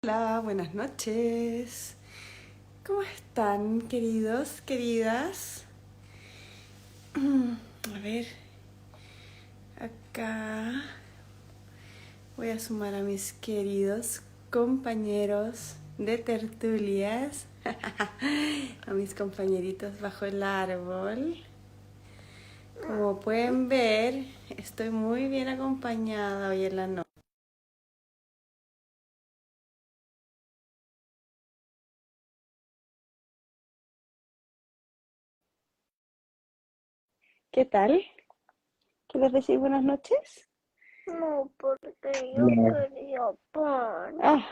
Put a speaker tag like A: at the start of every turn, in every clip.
A: Hola, buenas noches. ¿Cómo están, queridos, queridas? A ver, acá voy a sumar a mis queridos compañeros de tertulias, a mis compañeritos bajo el árbol. Como pueden ver, estoy muy bien acompañada hoy en la noche. ¿Qué tal? ¿Quieres decir buenas noches?
B: No, porque yo
C: Hola,
B: quería pan.
A: Ah.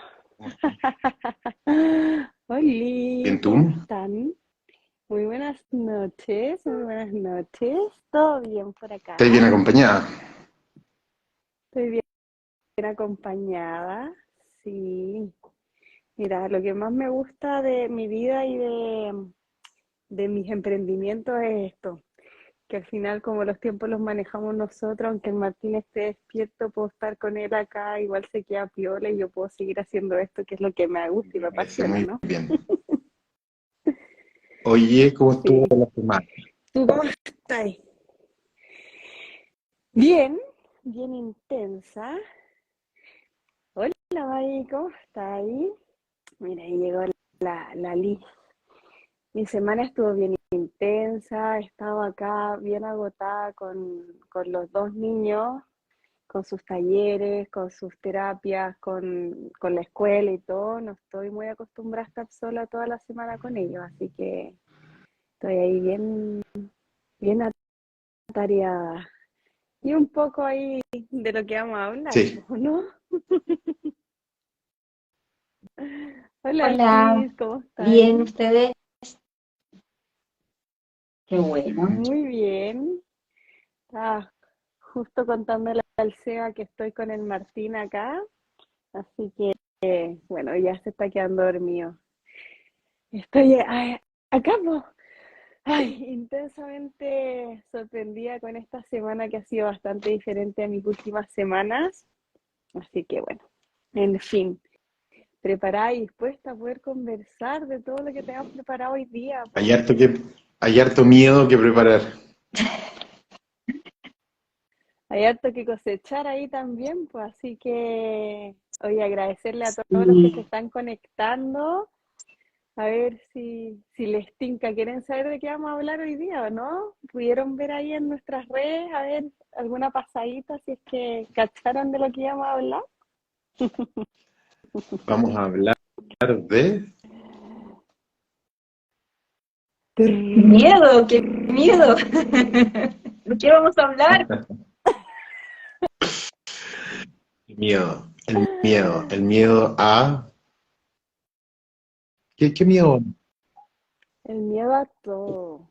A: Hola,
C: ¿bien tú?
A: ¿cómo están? Muy buenas noches, muy buenas noches. ¿Todo bien por acá?
C: ¿Estás bien acompañada?
A: Estoy bien acompañada. Sí. Mira, lo que más me gusta de mi vida y de mis emprendimientos es esto, que al final como los tiempos los manejamos nosotros, aunque el Martín esté despierto, puedo estar con él acá, igual se queda piola y yo puedo seguir haciendo esto, que es lo que me gusta y me
C: Me parece
A: apasiona,
C: muy
A: ¿no?
C: bien. Oye, ¿cómo estuvo
A: Sí.
C: la semana?
A: ¿Tú cómo estás? Bien, bien intensa. Hola, May, ¿cómo está ahí? Mira, ahí llegó la Liz. Mi semana estuvo bien intensa, estaba acá bien agotada con los dos niños, con sus talleres, con sus terapias, con la escuela y todo. No estoy muy acostumbrada a estar sola toda la semana con ellos, así que estoy ahí bien atareada. Y un poco ahí de lo que vamos a hablar,
C: Sí,
A: ¿no? Hola
B: Hola,
A: Liz, ¿cómo estás
B: bien,
A: ahí?
B: ustedes, qué bueno.
A: Muy bien. Estaba justo contándole al Seba que estoy con el Martín acá, así que bueno, ya se está quedando dormido. Estoy acá, po. Ay, intensamente sorprendida con esta semana que ha sido bastante diferente a mis últimas semanas, así que bueno, en fin, preparada y dispuesta a poder conversar de todo lo que tenemos preparado hoy día,
C: hay
A: po.
C: harto hay harto miedo que preparar.
A: Hay harto que cosechar ahí también, pues así que hoy agradecerle a todos los que se
B: Sí,
A: están conectando, a ver si les tinca, quieren saber de qué vamos a hablar hoy día o no. ¿Pudieron ver ahí en nuestras redes, a ver, alguna pasadita si es que cacharon de lo que íbamos a hablar?
C: Vamos a hablar de
B: qué miedo, qué miedo. ¿De qué vamos a hablar?
C: miedo, el miedo a... ¿Qué miedo?
A: El miedo a todo.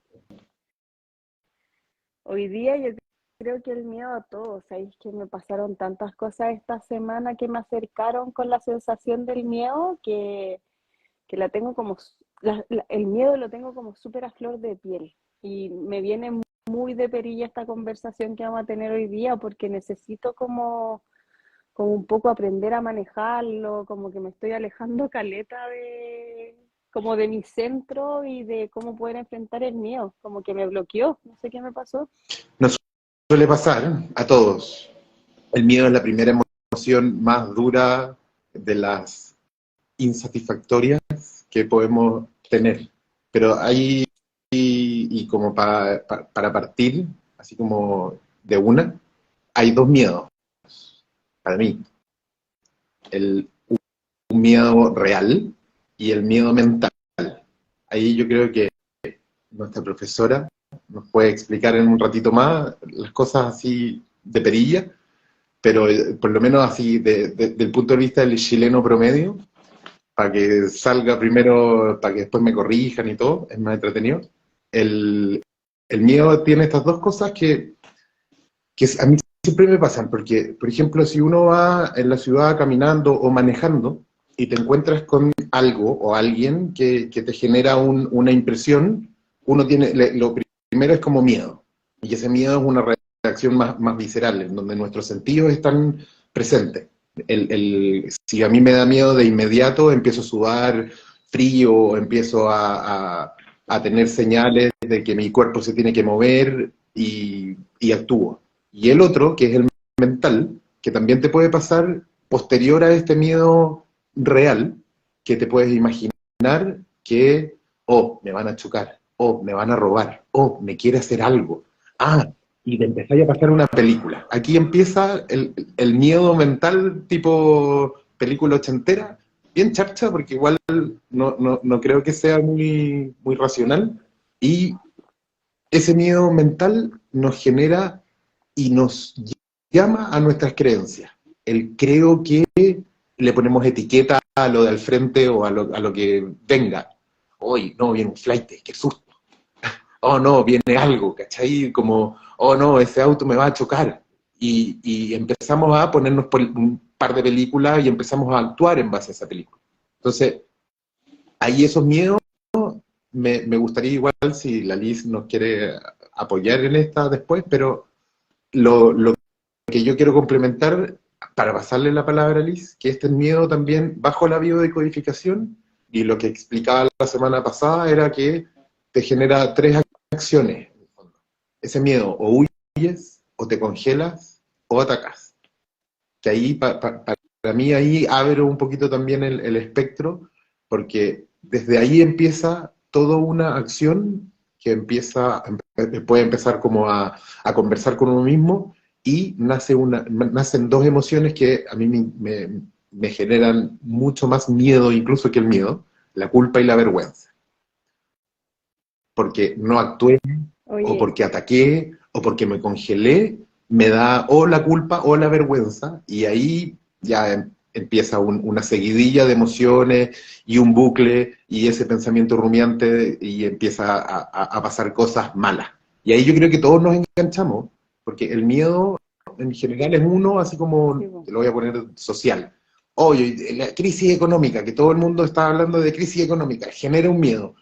A: Hoy día yo creo que el miedo a todo, sabéis que me pasaron tantas cosas esta semana que me acercaron con la sensación del miedo que la tengo como, el miedo lo tengo como súper a flor de piel. Y me viene muy de perilla esta conversación que vamos a tener hoy día porque necesito como un poco aprender a manejarlo, como que me estoy alejando caleta como de mi centro y de cómo poder enfrentar el miedo, como que me bloqueó, no sé qué me pasó.
C: Nos suele pasar a todos. El miedo es la primera emoción más dura de las insatisfactorias que podemos tener. Pero hay, y como para partir, así como de una, hay dos miedos para mí. El, un miedo real y el miedo mental. Ahí yo creo que nuestra profesora nos puede explicar en un ratito más las cosas así de perilla, pero por lo menos así del punto de vista del chileno promedio, para que salga primero, para que después me corrijan y todo, es más entretenido. El, el miedo tiene estas dos cosas que a mí siempre me pasan, porque, por ejemplo, si uno va en la ciudad caminando o manejando y te encuentras con algo o alguien que te genera una impresión, uno tiene, lo primero es como miedo, y ese miedo es una reacción más visceral, en donde nuestros sentidos están presentes. Si a mí me da miedo de inmediato, empiezo a sudar frío, empiezo a tener señales de que mi cuerpo se tiene que mover y actúo. Y el otro, que es el mental, que también te puede pasar posterior a este miedo real, que te puedes imaginar que, oh, me van a chocar, oh, me van a robar, oh, me quiere hacer algo. Ah, y te empezáis a pasar una película. Aquí empieza el miedo mental tipo película ochentera, bien charcha, porque igual no creo que sea muy racional, y ese miedo mental nos genera y nos llama a nuestras creencias. El creo que le ponemos etiqueta a lo de al frente o a lo que venga. Hoy, no, viene un flight, qué susto. Oh, no, viene algo, ¿cachai? Como, oh, no, ese auto me va a chocar. Y empezamos a ponernos por un par de películas y empezamos a actuar en base a esa película. Entonces, ahí esos miedos, me gustaría igual si la Liz nos quiere apoyar en esta después, pero lo que yo quiero complementar, para pasarle la palabra a Liz, que este miedo también, bajo la biodecodificación, y lo que explicaba la semana pasada era que te genera tres acciones. Ese miedo, o huyes, o te congelas, o atacas. Que ahí, para mí, ahí abre un poquito también el espectro, porque desde ahí empieza toda una acción que puede empezar como a conversar con uno mismo, y nacen dos emociones que a mí me generan mucho más miedo incluso que el miedo, la culpa y la vergüenza. Porque no actué, o
A: Oye,
C: porque ataqué, o porque me congelé, me da o la culpa o la vergüenza, y ahí ya empieza una seguidilla de emociones y un bucle y ese pensamiento rumiante, y empieza a pasar cosas malas. Y ahí yo creo que todos nos enganchamos, porque el miedo en general es uno, así como,
A: sí, po.
C: te lo voy a poner social. Oye, la crisis económica, que todo el mundo está hablando de crisis económica, genera un miedo,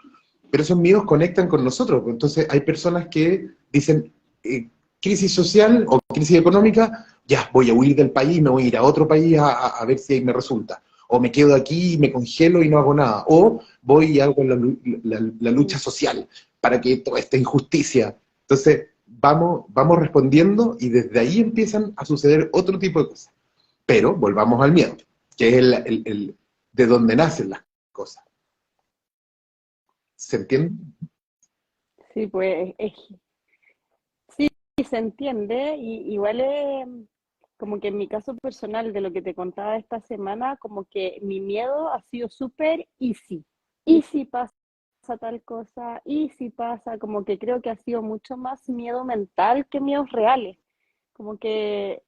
C: pero esos miedos conectan con nosotros. Entonces hay personas que dicen, crisis social o crisis económica, ya, voy a huir del país, me voy a ir a otro país a ver si ahí me resulta. O me quedo aquí y me congelo y no hago nada. O voy y hago la lucha social para que toda esta injusticia. Entonces vamos respondiendo, y desde ahí empiezan a suceder otro tipo de cosas. Pero volvamos al miedo, que es de donde nacen las cosas. ¿Se entiende?
A: Sí, pues sí, se entiende, y igual es como que en mi caso personal de lo que te contaba esta semana, como que mi miedo ha sido súper easy. Y si pasa tal cosa, y si pasa, como que creo que ha sido mucho más miedo mental que miedos reales. Como que,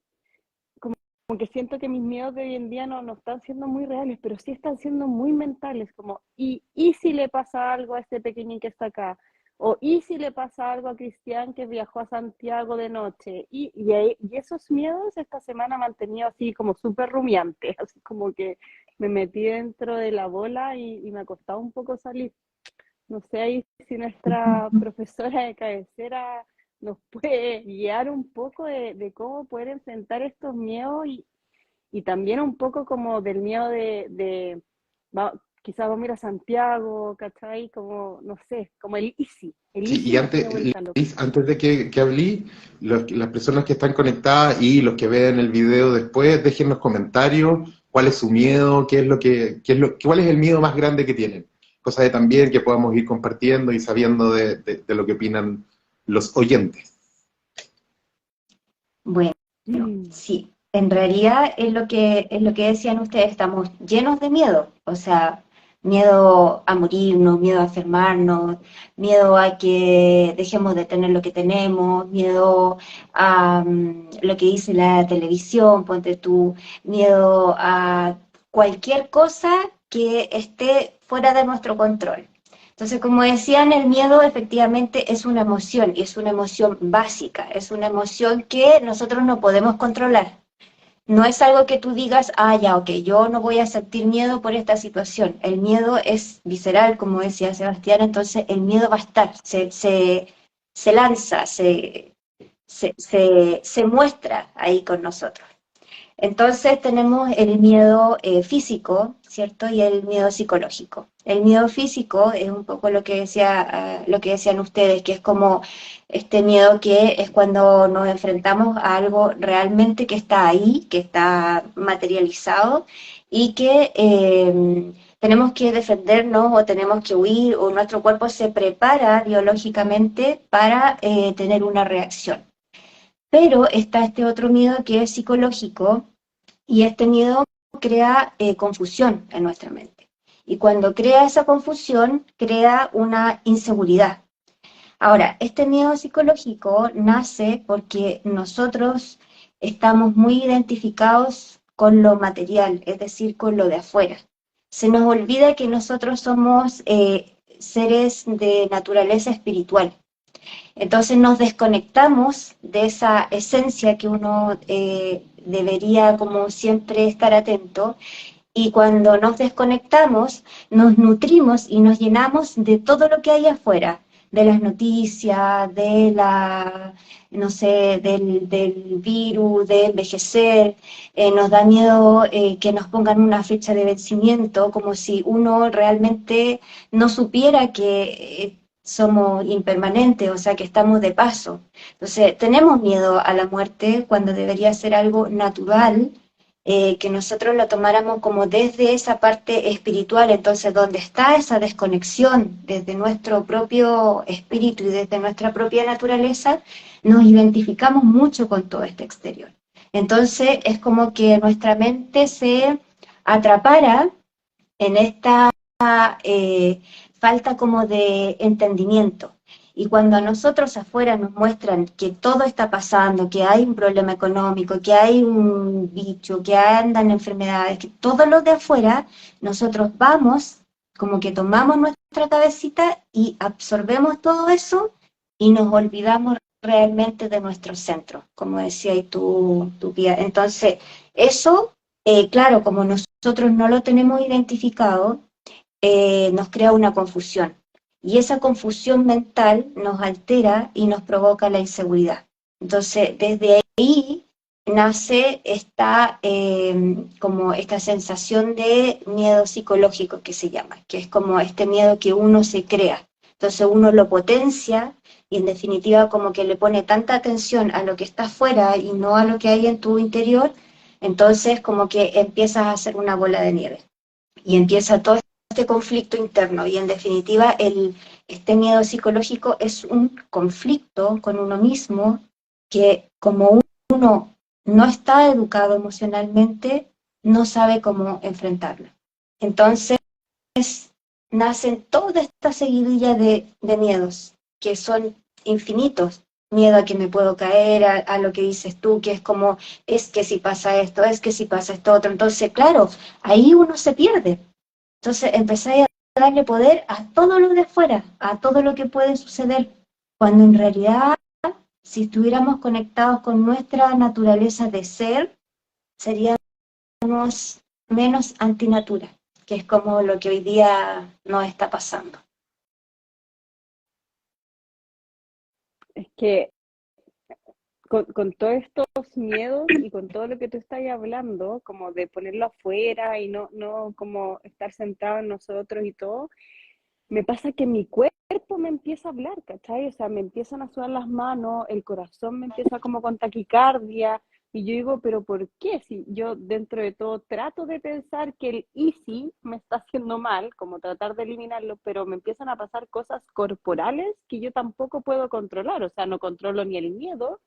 A: como que siento que mis miedos de hoy en día no están siendo muy reales, pero sí están siendo muy mentales, como, y si le pasa algo a este pequeñín que está acá, o y si le pasa algo a Cristian que viajó a Santiago de noche, y esos miedos esta semana me han tenido así como súper rumiantes, así como que me metí dentro de la bola y me ha costado un poco salir. No sé ahí si nuestra profesora de cabecera nos puede guiar un poco de cómo poder enfrentar estos miedos, y también un poco como del miedo quizás vamos a ir a Santiago, ¿cachai? Como, no sé, como el
C: Sí,
A: easy
C: y
A: me
C: antes,
A: tiene vuelta loca.
C: Liz, antes de que hablé, las personas que están conectadas y los que vean el video después, dejen los comentarios cuál es su miedo, cuál es el miedo más grande que tienen. Cosa de también que podamos ir compartiendo y sabiendo de lo que opinan los oyentes.
B: Bueno,
A: Mm,
B: sí, en realidad es lo que decían ustedes, estamos llenos de miedo, o sea, miedo a morirnos, miedo a enfermarnos, miedo a que dejemos de tener lo que tenemos, miedo a lo que dice la televisión, ponte tú, miedo a cualquier cosa que esté fuera de nuestro control. Entonces, como decían, el miedo efectivamente es una emoción, y es una emoción básica, es una emoción que nosotros no podemos controlar. No es algo que tú digas, ah, ya, ok, yo no voy a sentir miedo por esta situación. El miedo es visceral, como decía Sebastián, entonces el miedo va a estar, se lanza, se muestra ahí con nosotros. Entonces tenemos el miedo físico, ¿cierto? Y el miedo psicológico. El miedo físico es un poco lo que lo que decían ustedes, que es como este miedo que es cuando nos enfrentamos a algo realmente que está ahí, que está materializado y que tenemos que defendernos o tenemos que huir o nuestro cuerpo se prepara biológicamente para tener una reacción. Pero está este otro miedo que es psicológico y este miedo crea confusión en nuestra mente. Y cuando crea esa confusión, crea una inseguridad. Ahora, este miedo psicológico nace porque nosotros estamos muy identificados con lo material, es decir, con lo de afuera. Se nos olvida que nosotros somos seres de naturaleza espiritual. Entonces nos desconectamos de esa esencia que uno debería como siempre estar atento, y cuando nos desconectamos nos nutrimos y nos llenamos de todo lo que hay afuera, de las noticias, de la, no sé, del virus, de envejecer. Nos da miedo que nos pongan una fecha de vencimiento, como si uno realmente no supiera que somos impermanentes, o sea, que estamos de paso. Entonces, tenemos miedo a la muerte cuando debería ser algo natural, que nosotros lo tomáramos como desde esa parte espiritual. Entonces, donde está esa desconexión desde nuestro propio espíritu y desde nuestra propia naturaleza, nos identificamos mucho con todo este exterior. Entonces, es como que nuestra mente se atrapara en esta falta como de entendimiento. Y cuando a nosotros afuera nos muestran que todo está pasando, que hay un problema económico, que hay un bicho, que andan enfermedades, que todo lo de afuera, nosotros vamos, como que tomamos nuestra cabecita y absorbemos todo eso y nos olvidamos realmente de nuestro centro, como decía ahí tu Pía. Entonces, eso, claro, como nosotros no lo tenemos identificado, nos crea una confusión. Y esa confusión mental nos altera y nos provoca la inseguridad. Entonces, desde ahí nace como esta sensación de miedo psicológico que se llama, que es como este miedo que uno se crea. Entonces uno lo potencia y en definitiva como que le pone tanta atención a lo que está afuera y no a lo que hay en tu interior, entonces como que empiezas a hacer una bola de nieve. Y empieza todo este conflicto interno y en definitiva este miedo psicológico es un conflicto con uno mismo que como uno no está educado emocionalmente, no sabe cómo enfrentarlo. Entonces nacen toda esta seguidilla de miedos que son infinitos. Miedo a que me puedo caer, a lo que dices tú, que es como, es que si pasa esto, es que si pasa esto otro. Entonces, claro, ahí uno se pierde. Entonces empezáis a darle poder a todo lo de afuera, a todo lo que puede suceder, cuando en realidad, si estuviéramos conectados con nuestra naturaleza de ser, seríamos menos antinatura, que es como lo que hoy día nos está pasando.
A: Es que con todos estos miedos y con todo lo que tú estás hablando, como de ponerlo afuera y no como estar centrado en nosotros y todo, me pasa que mi cuerpo me empieza a hablar, ¿cachai? O sea, me empiezan a sudar las manos, el corazón me empieza como con taquicardia, y yo digo, ¿pero por qué? Si yo dentro de todo trato de pensar que el easy me está haciendo mal, como tratar de eliminarlo, pero me empiezan a pasar cosas corporales que yo tampoco puedo controlar, o sea, no controlo ni el miedo,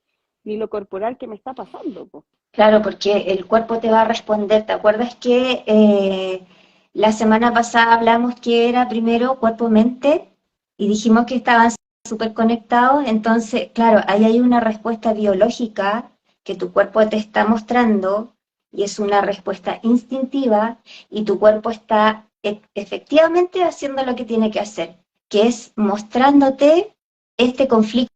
A: ni lo corporal que me está pasando, po.
B: Claro, porque el cuerpo te va a responder. ¿Te acuerdas que la semana pasada hablamos que era primero cuerpo-mente y dijimos que estaban súper conectados? Entonces, claro, ahí hay una respuesta biológica que tu cuerpo te está mostrando y es una respuesta instintiva y tu cuerpo está efectivamente haciendo lo que tiene que hacer, que es mostrándote este conflicto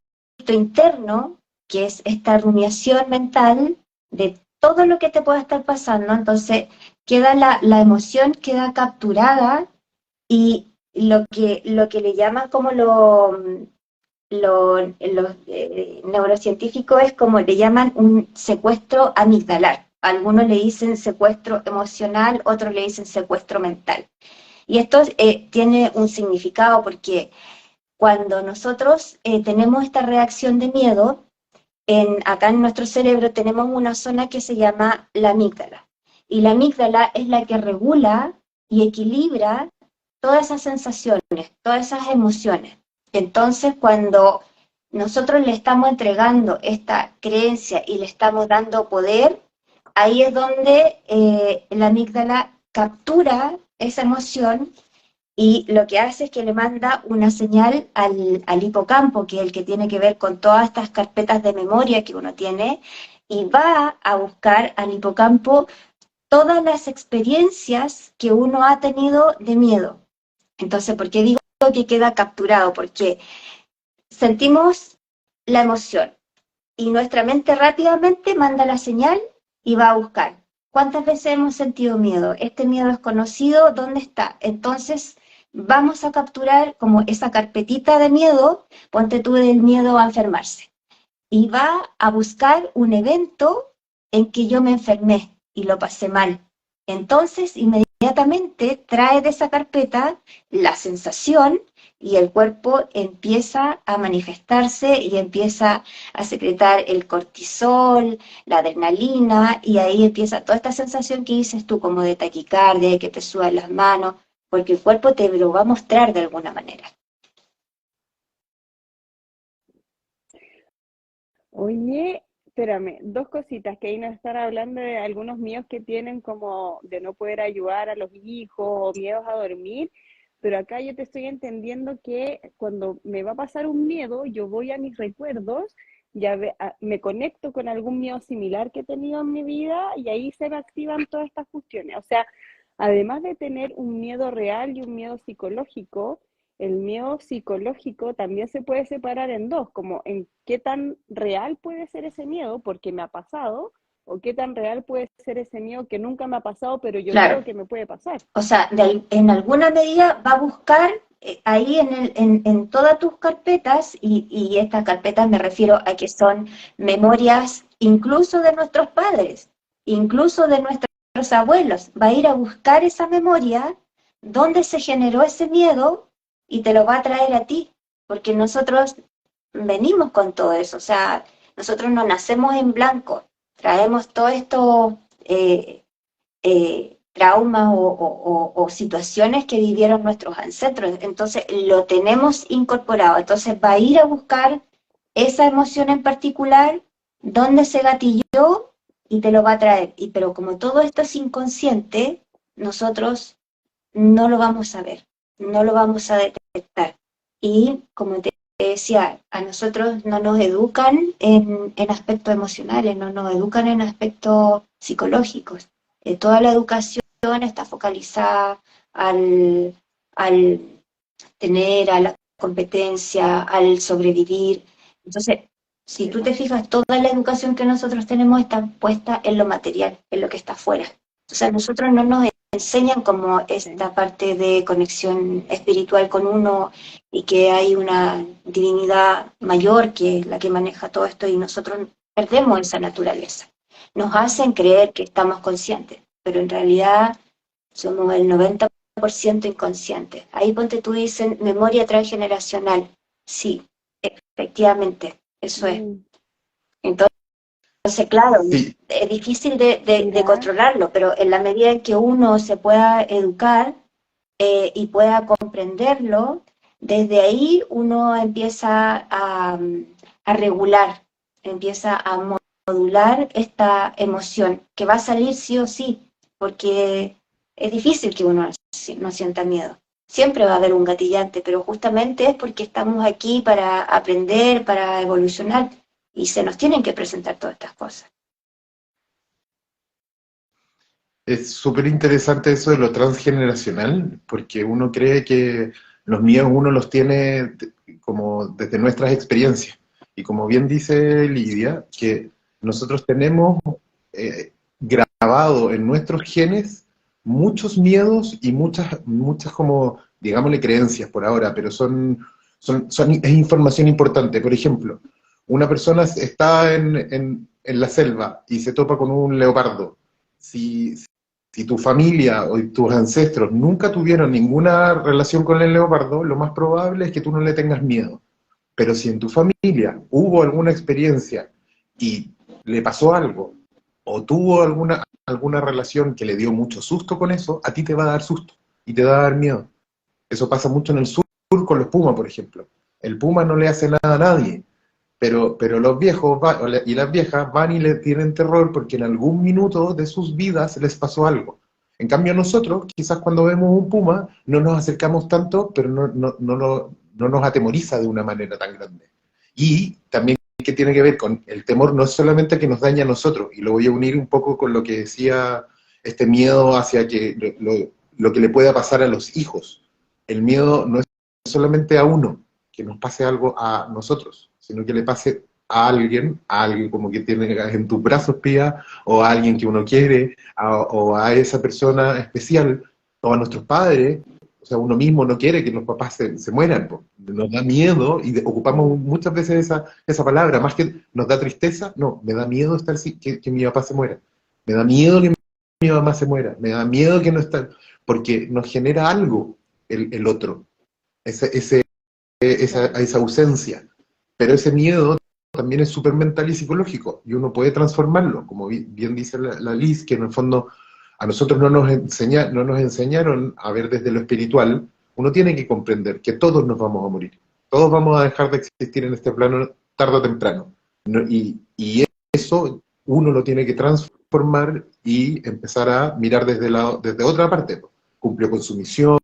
B: interno, que es esta rumiación mental de todo lo que te pueda estar pasando. Entonces queda la emoción queda capturada y lo que le llaman como los neurocientíficos es como le llaman un secuestro amigdalar. Algunos le dicen secuestro emocional, otros le dicen secuestro mental. Y esto tiene un significado porque cuando nosotros tenemos esta reacción de miedo, acá en nuestro cerebro tenemos una zona que se llama la amígdala. Y la amígdala es la que regula y equilibra todas esas sensaciones, todas esas emociones. Entonces, cuando nosotros le estamos entregando esta creencia y le estamos dando poder, ahí es donde la amígdala captura esa emoción y lo que hace es que le manda una señal al hipocampo, que es el que tiene que ver con todas estas carpetas de memoria que uno tiene, y va a buscar al hipocampo todas las experiencias que uno ha tenido de miedo. Entonces, ¿por qué digo que queda capturado? Porque sentimos la emoción y nuestra mente rápidamente manda la señal y va a buscar. ¿Cuántas veces hemos sentido miedo? Este miedo es conocido, ¿dónde está? Entonces, vamos a capturar como esa carpetita de miedo, ponte tú del miedo a enfermarse, y va a buscar un evento en que yo me enfermé y lo pasé mal. Entonces, inmediatamente trae de esa carpeta la sensación y el cuerpo empieza a manifestarse y empieza a secretar el cortisol, la adrenalina, y ahí empieza toda esta sensación que dices tú, como de taquicardia, de que te sudan las manos, porque el cuerpo te lo va a mostrar de alguna manera.
A: Oye, espérame, dos cositas, que ahí nos están hablando de algunos miedos que tienen como de no poder ayudar a los hijos o miedos a dormir, pero acá yo te estoy entendiendo que cuando me va a pasar un miedo, yo voy a mis recuerdos, me conecto con algún miedo similar que he tenido en mi vida y ahí se me activan todas estas cuestiones. O sea, además de tener un miedo real y un miedo psicológico, el miedo psicológico también se puede separar en dos, como en qué tan real puede ser ese miedo porque me ha pasado, o qué tan real puede ser ese miedo que nunca me ha pasado, pero yo
B: Claro.
A: creo que me puede pasar.
B: O sea, en alguna medida va a buscar ahí en todas tus carpetas, y estas carpetas me refiero a que son memorias incluso de nuestros padres, incluso de nuestros abuelos. Va a ir a buscar esa memoria donde se generó ese miedo y te lo va a traer a ti, porque nosotros venimos con todo eso. O sea, nosotros no nacemos en blanco, traemos todo esto. Traumas o situaciones que vivieron nuestros ancestros. Entonces lo tenemos incorporado. Entonces va a ir a buscar esa emoción en particular, dónde se gatilló y te lo va a traer. Pero como todo esto es inconsciente, nosotros no lo vamos a ver, no lo vamos a detectar. Y como te decía, a nosotros no nos educan en aspectos emocionales, no nos educan en aspectos psicológicos. Toda la educación está focalizada al tener, a la competencia, al sobrevivir. Entonces, si tú te fijas, toda la educación que nosotros tenemos está puesta en lo material, en lo que está afuera. Entonces, a nosotros no nos enseñan como esta parte de conexión espiritual con uno y que hay una divinidad mayor que es la que maneja todo esto, y nosotros perdemos esa naturaleza. Nos hacen creer que estamos conscientes, pero en realidad somos el 90% inconscientes. Ahí ponte tú, dicen memoria transgeneracional. Sí, efectivamente, eso es. Entonces, claro,
C: Sí,
B: es difícil de
A: Mira,
B: controlarlo, pero en la medida en que uno se pueda educar y pueda comprenderlo, desde ahí uno empieza a regular, empieza a modular esta emoción, que va a salir sí o sí, porque es difícil que uno no sienta miedo. Siempre va a haber un gatillante, pero justamente es porque estamos aquí para aprender, para evolucionar, y se nos tienen que presentar todas estas cosas.
C: es súper interesante eso de lo transgeneracional, porque uno cree que los miedos uno los tiene como desde nuestras experiencias. Y como bien dice Lidia, que nosotros tenemos grabado en nuestros genes muchos miedos y muchas como, digámosle, creencias por ahora, pero es información importante. Por ejemplo, una persona está en la selva y se topa con un leopardo, si tu familia o tus ancestros nunca tuvieron ninguna relación con el leopardo, lo más probable es que tú no le tengas miedo. Pero si en tu familia hubo alguna experiencia y le pasó algo, o tuvo alguna relación que le dio mucho susto con eso, a ti te va a dar susto y te va a dar miedo. Eso pasa mucho en el sur con los pumas, por ejemplo. El puma no le hace nada a nadie, pero los viejos y las viejas van y le tienen terror porque en algún minuto de sus vidas les pasó algo. En cambio nosotros, quizás cuando vemos un puma, no nos acercamos tanto, pero no nos atemoriza de una manera tan grande. Y también que tiene que ver con el temor no es solamente que nos daña a nosotros, y lo voy a unir un poco con lo que decía este miedo hacia lo que le pueda pasar a los hijos. El miedo no es solamente a uno, que nos pase algo a nosotros, sino que le pase a alguien como que tiene en tus brazos, pía, o a alguien que uno quiere, o a esa persona especial, o a nuestros padres. O sea, uno mismo no quiere que los papás se mueran, pues. Nos da miedo, y ocupamos muchas veces esa palabra, más que nos da tristeza, no, me da miedo que mi papá se muera, me da miedo que mi mamá se muera, me da miedo que no esté, porque nos genera algo el otro, esa ausencia. Pero ese miedo también es súper mental y psicológico, y uno puede transformarlo, como bien dice la Liz, que en el fondo a nosotros no nos enseñaron a ver desde lo espiritual. Uno tiene que comprender que todos nos vamos a morir, todos vamos a dejar de existir en este plano tarde o temprano, y eso uno lo tiene que transformar y empezar a mirar desde otra parte. Cumplió con su misión,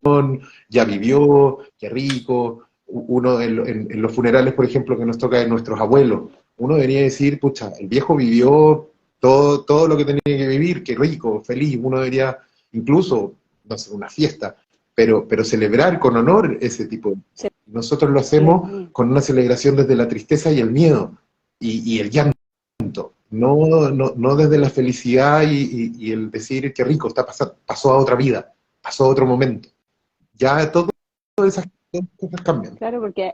C: ya vivió, qué rico. Uno en los funerales, por ejemplo, que nos toca de nuestros abuelos, uno debería decir, pucha, el viejo vivió todo lo que tenía que vivir, qué rico, feliz. Uno debería incluso, no sé, una fiesta, pero celebrar con honor ese tipo.
A: Sí.
C: Nosotros lo hacemos con una celebración desde la tristeza y el miedo, y el llanto, no desde la felicidad y el decir, qué rico, pasó a otra vida, pasó a otro momento. Ya todas esas cosas cambian.
A: Claro, porque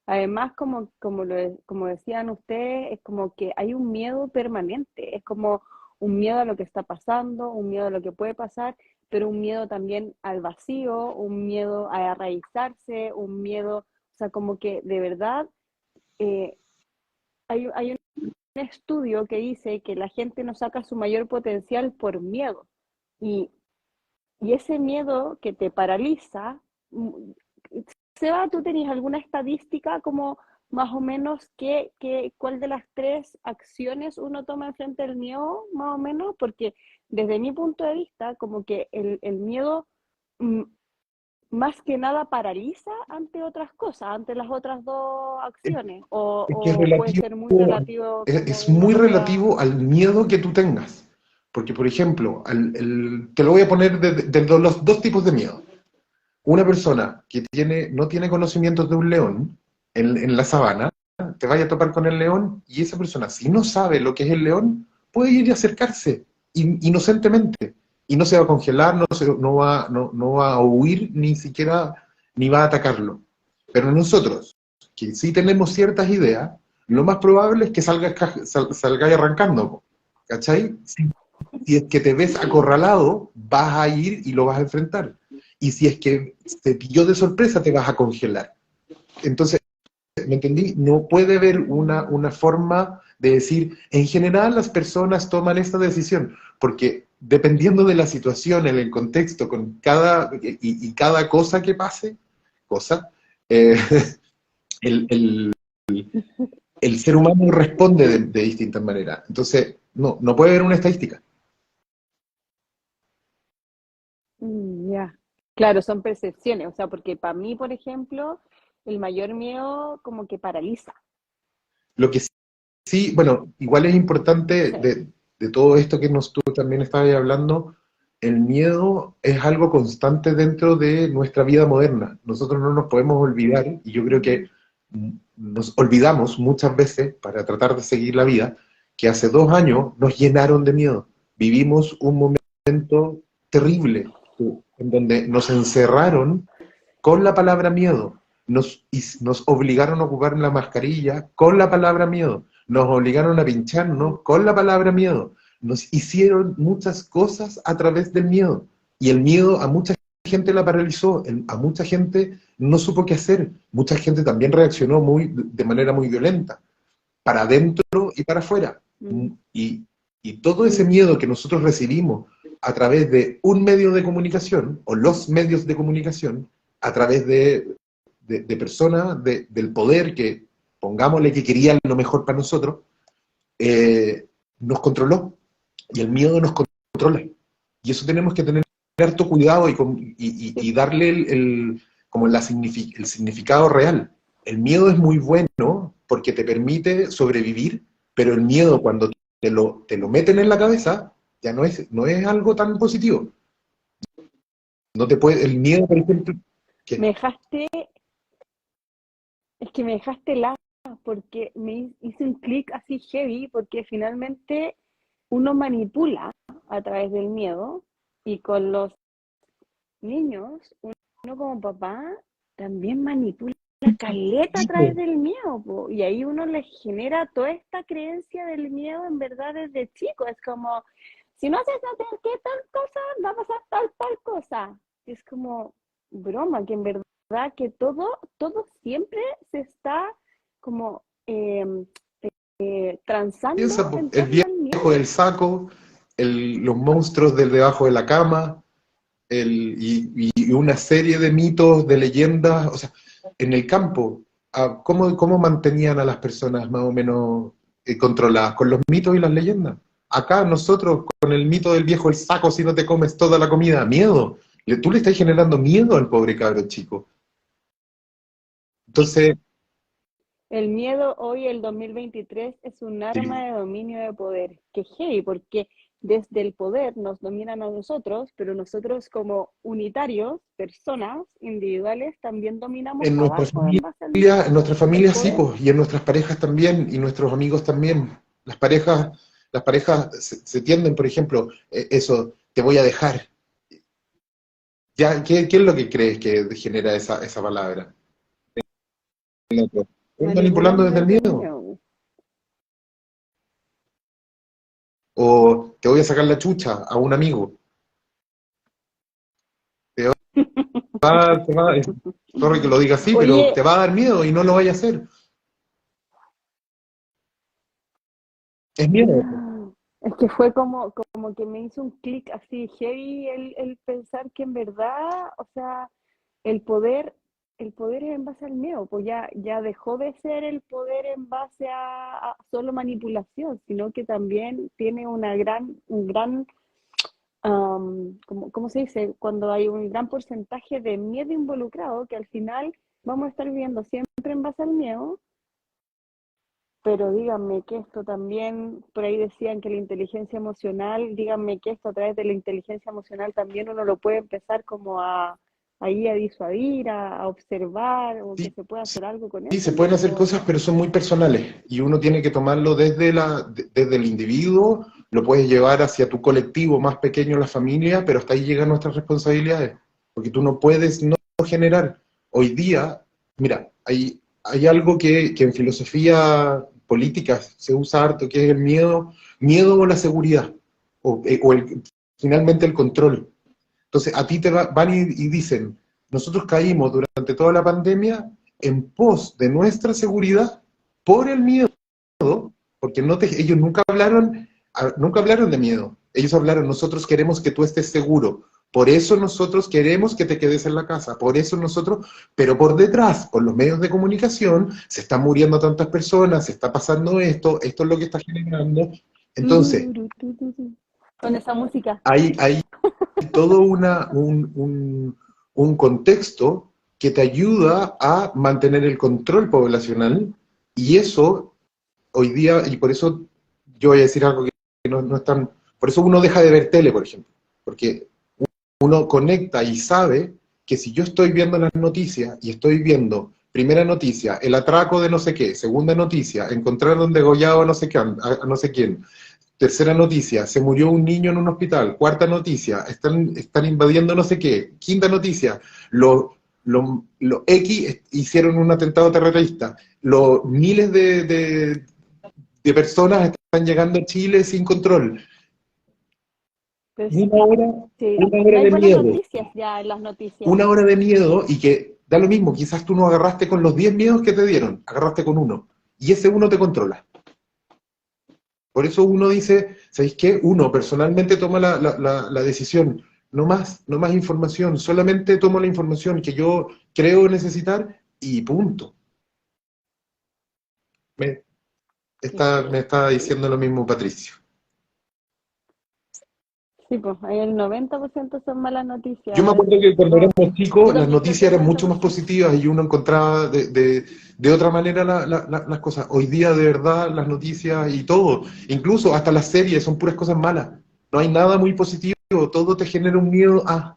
A: además, como decían ustedes, es como que hay un miedo permanente, es como un miedo a lo que está pasando, un miedo a lo que puede pasar, pero un miedo también al vacío, un miedo a arraizarse, un miedo, o sea, como que de verdad hay un estudio que dice que la gente no saca su mayor potencial por miedo, y, y ese miedo que te paraliza. Seba, ¿tú tenías alguna estadística como más o menos cuál de las tres acciones uno toma en frente al miedo, más o menos? Porque desde mi punto de vista, como que el miedo más que nada paraliza ante otras cosas, ante las otras dos acciones,
C: Es que
A: o puede ser muy relativo
C: es
A: como uno
C: muy
A: pueda...
C: relativo al miedo que tú tengas. Porque, por ejemplo, te lo voy a poner de los dos tipos de miedo. Una persona que no tiene conocimientos de un león en la sabana, te vaya a topar con el león, y esa persona, si no sabe lo que es el león, puede ir y acercarse inocentemente, y no se va a congelar, no va a huir, ni siquiera, ni va a atacarlo. Pero nosotros, que sí tenemos ciertas ideas, lo más probable es que salgáis arrancando, ¿cachai? Si es que te ves acorralado, vas a ir y lo vas a enfrentar. Y si es que te pilló de sorpresa, te vas a congelar. Entonces, ¿me entendí? No puede haber una forma de decir, en general las personas toman esta decisión, porque dependiendo de la situación, en el contexto, con cada cosa que pase, eh, el, el ser humano responde de distintas maneras. Entonces, no puede haber una estadística.
A: Ya. Claro, son percepciones, o sea, porque para mí, por ejemplo, el mayor miedo como que paraliza.
C: Lo que sí, bueno, igual es importante
A: Sí.
C: de todo esto que tú también estabas hablando, el miedo es algo constante dentro de nuestra vida moderna. Nosotros no nos podemos olvidar, y yo creo que nos olvidamos muchas veces para tratar de seguir la vida, que hace 2 años nos llenaron de miedo. Vivimos un momento terrible en donde nos encerraron con la palabra miedo, nos obligaron a ocupar la mascarilla con la palabra miedo, nos obligaron a pincharnos con la palabra miedo, nos hicieron muchas cosas a través del miedo, y el miedo a mucha gente la paralizó, a mucha gente no supo qué hacer, mucha gente también reaccionó de manera muy violenta, para adentro y para afuera. Y todo ese miedo que nosotros recibimos a través de un medio de comunicación, o los medios de comunicación, a través de personas del poder que, pongámosle, que querían lo mejor para nosotros, nos controló, y el miedo nos controla. Y eso tenemos que tener harto cuidado y darle como el significado real. El miedo es muy bueno porque te permite sobrevivir, pero el miedo, cuando te lo meten en la cabeza, ya no es algo tan positivo. No te puede, el miedo, por ejemplo... ¿Qué?
A: Es que me dejaste helada, porque me hice un clic así heavy, porque finalmente uno manipula a través del miedo, y con los niños, uno como papá también manipula caleta a través del miedo, po. Y ahí uno les genera toda esta creencia del miedo, en verdad, desde chico. Es como, si no haces no sé qué tal cosa, va a pasar tal cosa. Y es como broma, que en verdad que todo siempre se está como transando
C: Piensa,
A: en
C: el
A: torno al
C: viejo
A: miedo.
C: del saco, los monstruos del debajo de la cama, y una serie de mitos, de leyendas. O sea, en el campo, ¿cómo mantenían a las personas más o menos controladas? Con los mitos y las leyendas. Acá nosotros, con el mito del viejo del saco, si no te comes toda la comida, miedo. Tú le estás generando miedo al pobre cabro chico. Entonces...
A: El miedo hoy, el 2023, es un arma
C: Sí.
A: de dominio de poder. Que hey, porque desde el poder nos dominan a nosotros, pero nosotros como unitarios, personas individuales, también dominamos
C: En nuestra
A: abajo en
C: familia,
A: base
C: en nuestra
A: al
C: familia sí,
A: poder.
C: pues, y en nuestras parejas también, y nuestros amigos también. Las parejas se tienden, por ejemplo, eso, te voy a dejar. Ya, ¿qué es lo que crees que genera esa palabra? Es manipulando
A: Manipulando
C: desde el
A: desde el
C: miedo.
A: miedo.
C: O te voy a sacar la chucha a un amigo. Te va, sorry que lo diga así, pero
A: Oye,
C: te va a dar miedo y no lo vaya a hacer. Es miedo.
A: es que fue como que me hizo un clic así heavy el pensar que en verdad, o sea, el poder, el poder es en base al miedo, pues ya dejó de ser el poder en base a solo manipulación, sino que también tiene un gran, ¿cómo se dice? Cuando hay un gran porcentaje de miedo involucrado, que al final vamos a estar viviendo siempre en base al miedo. Pero díganme que esto también, por ahí decían que la inteligencia emocional, díganme que esto a través de la inteligencia emocional también uno lo puede empezar como ahí a disuadir, a observar, o que
C: Sí,
A: se pueda
C: sí,
A: hacer algo con
C: sí,
A: eso,
C: se pueden hacer
A: o
C: cosas,
A: no.
C: pero son muy personales, y uno tiene que tomarlo desde el individuo, lo puedes llevar hacia tu colectivo más pequeño, la familia, pero hasta ahí llegan nuestras responsabilidades, porque tú no puedes no generar. Hoy día, mira, hay algo que en filosofía política se usa harto, que es el miedo o la seguridad, o finalmente el control. Entonces, a ti van y dicen, nosotros caímos durante toda la pandemia en pos de nuestra seguridad por el miedo, porque ellos nunca hablaron de miedo. Ellos hablaron, nosotros queremos que tú estés seguro. Por eso nosotros queremos que te quedes en la casa. Por eso nosotros, pero por detrás, por los medios de comunicación, se están muriendo tantas personas, se está pasando esto es lo que está generando. Entonces,
A: Con esa música.
C: hay todo un contexto que te ayuda a mantener el control poblacional, y eso hoy día, y por eso yo voy a decir algo que no es tan... Por eso uno deja de ver tele, por ejemplo, porque uno conecta y sabe que si yo estoy viendo las noticias y estoy viendo, primera noticia, el atraco de no sé qué, segunda noticia, encontraron degollado a no sé, a no sé quién, tercera noticia, se murió un niño en un hospital. Cuarta noticia, están invadiendo no sé qué. Quinta noticia, los X hicieron un atentado terrorista. Los miles de personas están llegando a Chile sin control.
A: Pero
C: Una hora,
A: sí,
C: una hora
A: hay
C: de
A: buenas
C: miedo.
A: noticias ya en las noticias.
C: Una hora de miedo y que da lo mismo, quizás tú no agarraste con los 10 miedos que te dieron, agarraste con uno. Y ese uno te controla. Por eso uno dice, ¿sabéis qué? Uno personalmente toma la decisión, no más información, solamente tomo la información que yo creo necesitar y punto. Me me está
A: Sí,
C: diciendo lo mismo Patricio.
A: sí, pues ahí el 90% son malas noticias
C: Yo me
A: a
C: acuerdo
A: veces.
C: que cuando
A: No,
C: éramos
A: yo
C: chicos las
A: también creo que
C: noticias
A: es
C: eran mucho más
A: 90%.
C: positivas y uno encontraba de otra manera las cosas. Hoy día de verdad las noticias y todo, incluso hasta las series son puras cosas malas. No hay nada muy positivo, todo te genera un miedo a...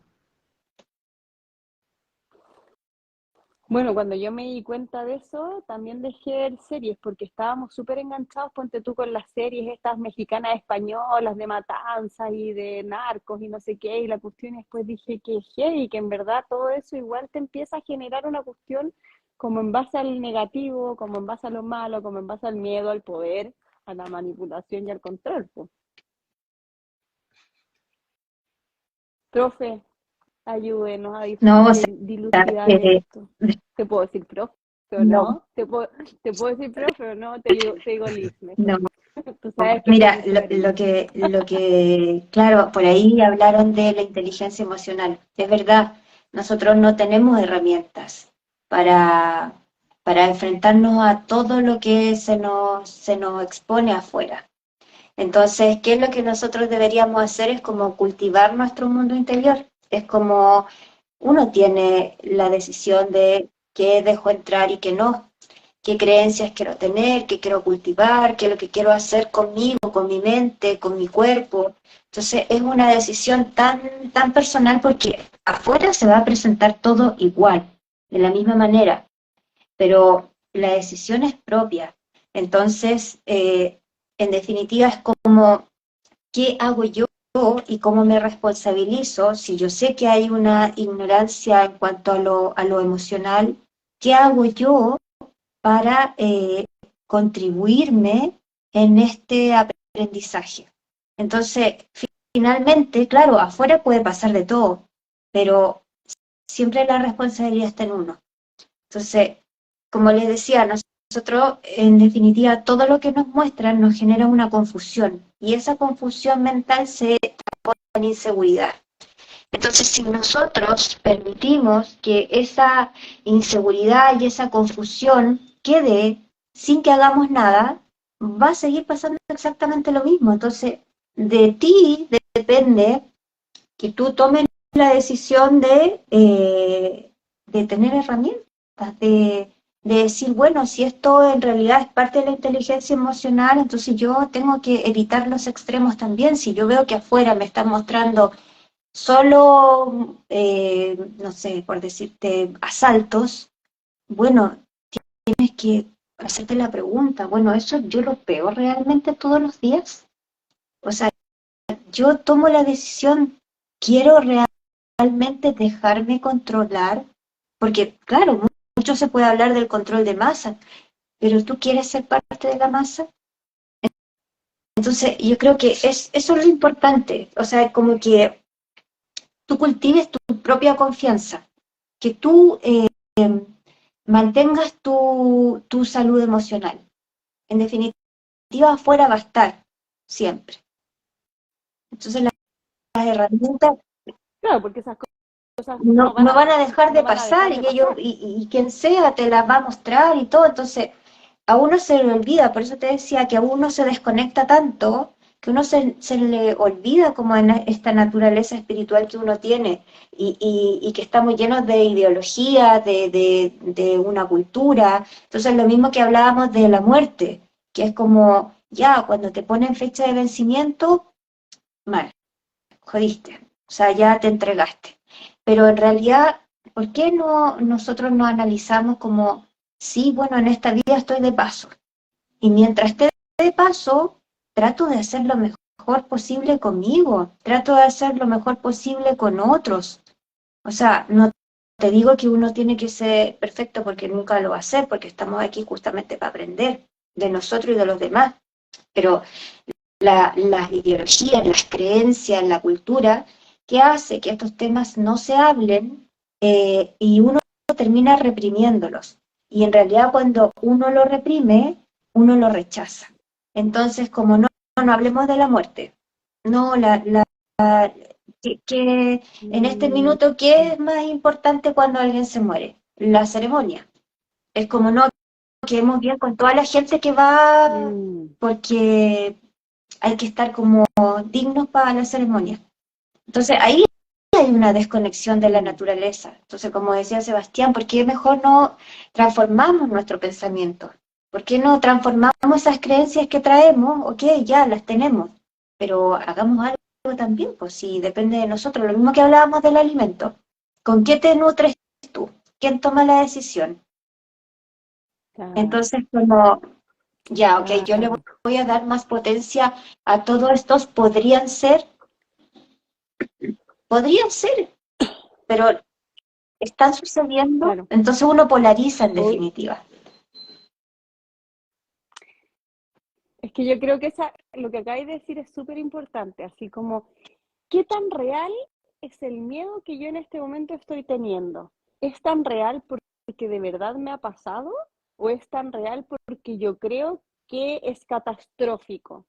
A: Bueno, cuando yo me di cuenta de eso, también dejé ver series, porque estábamos súper enganchados, ponte tú con las series estas mexicanas españolas de matanzas y de narcos y no sé qué, y la cuestión y después dije que y que en verdad todo eso igual te empieza a generar una cuestión como en base al negativo, como en base a lo malo, como en base al miedo, al poder, a la manipulación y al control, pues. Profe, ayúdenos a
B: No, o sea,
A: dilucidar
B: eh,
A: esto. ¿Te puedo decir profe o
B: no,
A: no? ¿Te puedo decir profe o no? Te digo Liz
B: no.
A: mejor. Tú sabes que soy
B: Mira,
A: diferente.
B: claro, por ahí hablaron de la inteligencia emocional. Es verdad, nosotros no tenemos herramientas para, para enfrentarnos a todo lo que se nos expone afuera. Entonces, ¿qué es lo que nosotros deberíamos hacer? Es como cultivar nuestro mundo interior. Es como uno tiene la decisión de qué dejo entrar y qué no, qué creencias quiero tener, qué quiero cultivar, qué es lo que quiero hacer conmigo, con mi mente, con mi cuerpo. Entonces es una decisión tan personal porque afuera se va a presentar todo igual, de la misma manera, pero la decisión es propia. Entonces, en definitiva, es como, ¿qué hago yo y cómo me responsabilizo? Si yo sé que hay una ignorancia en cuanto a lo emocional, ¿qué hago yo para contribuirme en este aprendizaje? Entonces, finalmente, claro, afuera puede pasar de todo, pero siempre la responsabilidad está en uno. Entonces, como les decía, nosotros, en definitiva, todo lo que nos muestran nos genera una confusión y esa confusión mental se transforma en inseguridad. Entonces, si nosotros permitimos que esa inseguridad y esa confusión quede sin que hagamos nada, va a seguir pasando exactamente lo mismo. Entonces, de ti depende que tú tomes la decisión de tener herramientas, de decir, bueno, si esto en realidad es parte de la inteligencia emocional, entonces yo tengo que evitar los extremos también. Si yo veo que afuera me están mostrando solo, no sé, por decirte, asaltos, bueno, tienes que hacerte la pregunta, bueno, ¿eso yo lo veo realmente todos los días? O sea, yo tomo la decisión, quiero realmente dejarme controlar, porque claro, mucho se puede hablar del control de masa, pero ¿tú quieres ser parte de la masa? Entonces, yo creo que eso es lo importante, o sea, como que tú cultives tu propia confianza, que tú mantengas tu salud emocional. En definitiva, afuera va a estar siempre. Entonces, las herramientas
A: Claro, porque esas cosas
B: no van a dejar de
A: no van a
B: pasar
A: dejar
B: y,
A: de pasar.
B: y quien sea te las va a mostrar y todo. Entonces, a uno se le olvida, por eso te decía que a uno se desconecta tanto que uno se le olvida como en esta naturaleza espiritual que uno tiene y que estamos llenos de ideología, de una cultura. Entonces, lo mismo que hablábamos de la muerte, que es como, ya, cuando te ponen fecha de vencimiento, mal, jodiste, o sea, ya te entregaste. Pero en realidad, ¿por qué no nosotros nos analizamos como, sí, bueno, en esta vida estoy de paso? Y mientras esté de paso, trato de hacer lo mejor posible conmigo, trato de hacer lo mejor posible con otros. O sea, no te digo que uno tiene que ser perfecto porque nunca lo va a hacer, porque estamos aquí justamente para aprender de nosotros y de los demás. pero las ideologías, las creencias, la cultura, que hace que estos temas no se hablen y uno termina reprimiéndolos. Y en realidad cuando uno lo reprime, uno lo rechaza. Entonces, como no hablemos de la muerte, no, que en este
A: Mm,
B: minuto, ¿qué es más importante cuando alguien se muere? La ceremonia. Es como no quedemos bien con toda la gente que va,
A: mm,
B: porque hay que estar como dignos para la ceremonia. Entonces ahí hay una desconexión de la
A: mm.
B: naturaleza. Entonces, como decía Sebastián, ¿por qué mejor no transformamos nuestro pensamiento? ¿Por qué no transformamos esas creencias que traemos? Ok, ya las tenemos, pero hagamos algo también, pues si depende de nosotros. Lo mismo que hablábamos del alimento. ¿Con qué te nutres tú? ¿Quién toma la decisión?
A: Claro,
B: Entonces, como, ya, ok, yo le
A: claro,
B: voy a dar más potencia a todos estos, podrían ser, pero están sucediendo,
A: claro.
B: entonces uno polariza en
A: Hoy,
B: definitiva.
A: es que yo creo que lo que acabáis de decir es súper importante, así como, ¿qué tan real es el miedo que yo en este momento estoy teniendo? ¿Es tan real porque de verdad me ha pasado? ¿O es tan real porque yo creo que es catastrófico?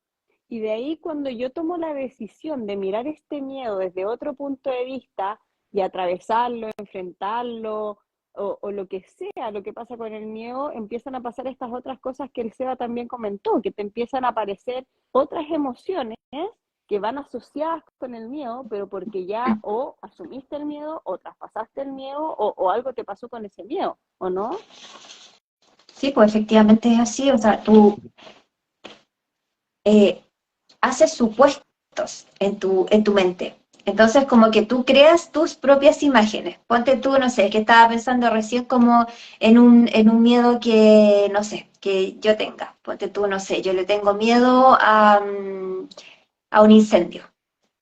A: Y de ahí cuando yo tomo la decisión de mirar este miedo desde otro punto de vista y atravesarlo, enfrentarlo o lo que sea, lo que pasa con el miedo, empiezan a pasar estas otras cosas que el Seba también comentó, que te empiezan a aparecer otras emociones que van asociadas con el miedo, pero porque ya o asumiste el miedo o traspasaste el miedo o algo te pasó con ese miedo, ¿o no?
B: Sí, pues efectivamente es así, o sea, tú eh, haces supuestos en tu mente. Entonces, como que tú creas tus propias imágenes. Ponte tú, no sé, que estaba pensando recién como en un miedo que, no sé, que yo tenga. Ponte tú, no sé, yo le tengo miedo a un incendio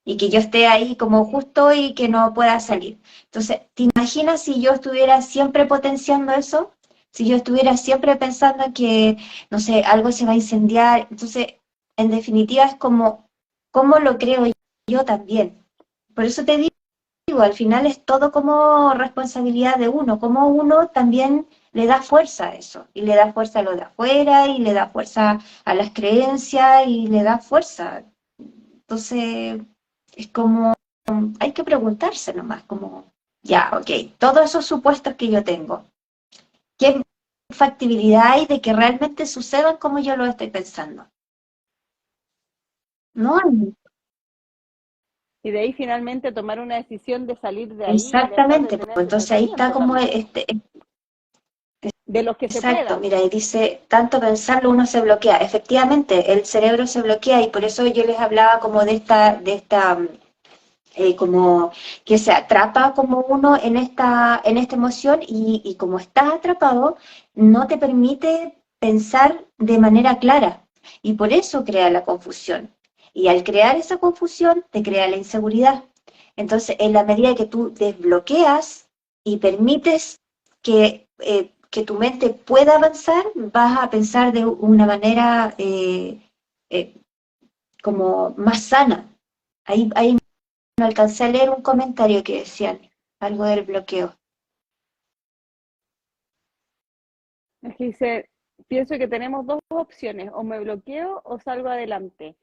B: y que yo esté ahí como justo y que no pueda salir. Entonces, ¿te imaginas si yo estuviera siempre potenciando eso? Si yo estuviera siempre pensando que, no sé, algo se va a incendiar. Entonces, en definitiva es como, ¿cómo lo creo yo también? Por eso te digo, al final es todo como responsabilidad de uno, como uno también le da fuerza a eso, y le da fuerza a lo de afuera, y le da fuerza a las creencias, y le da fuerza. Entonces, es como, hay que preguntarse nomás, como, ya, ok, todos esos supuestos que yo tengo, ¿qué factibilidad hay de que realmente sucedan como yo lo estoy pensando? No hay.
A: Y de ahí finalmente tomar una decisión de salir de ahí y dejar de
B: Exactamente, pues
A: tener ese
B: entonces ahí está
A: pensamiento
B: como
A: también, de los que se
B: exacto,
A: puedan.
B: mira, y dice, tanto pensarlo uno se bloquea. Efectivamente, el cerebro se bloquea y por eso yo les hablaba como como que se atrapa como uno en esta emoción y como estás atrapado, no te permite pensar de manera clara y por eso crea la confusión. Y al crear esa confusión, te crea la inseguridad. Entonces, en la medida que tú desbloqueas y permites que tu mente pueda avanzar, vas a pensar de una manera eh, como más sana. Ahí no alcancé a leer un comentario que decían algo del bloqueo.
A: Es que dice, pienso que tenemos dos opciones, o me bloqueo o salgo adelante.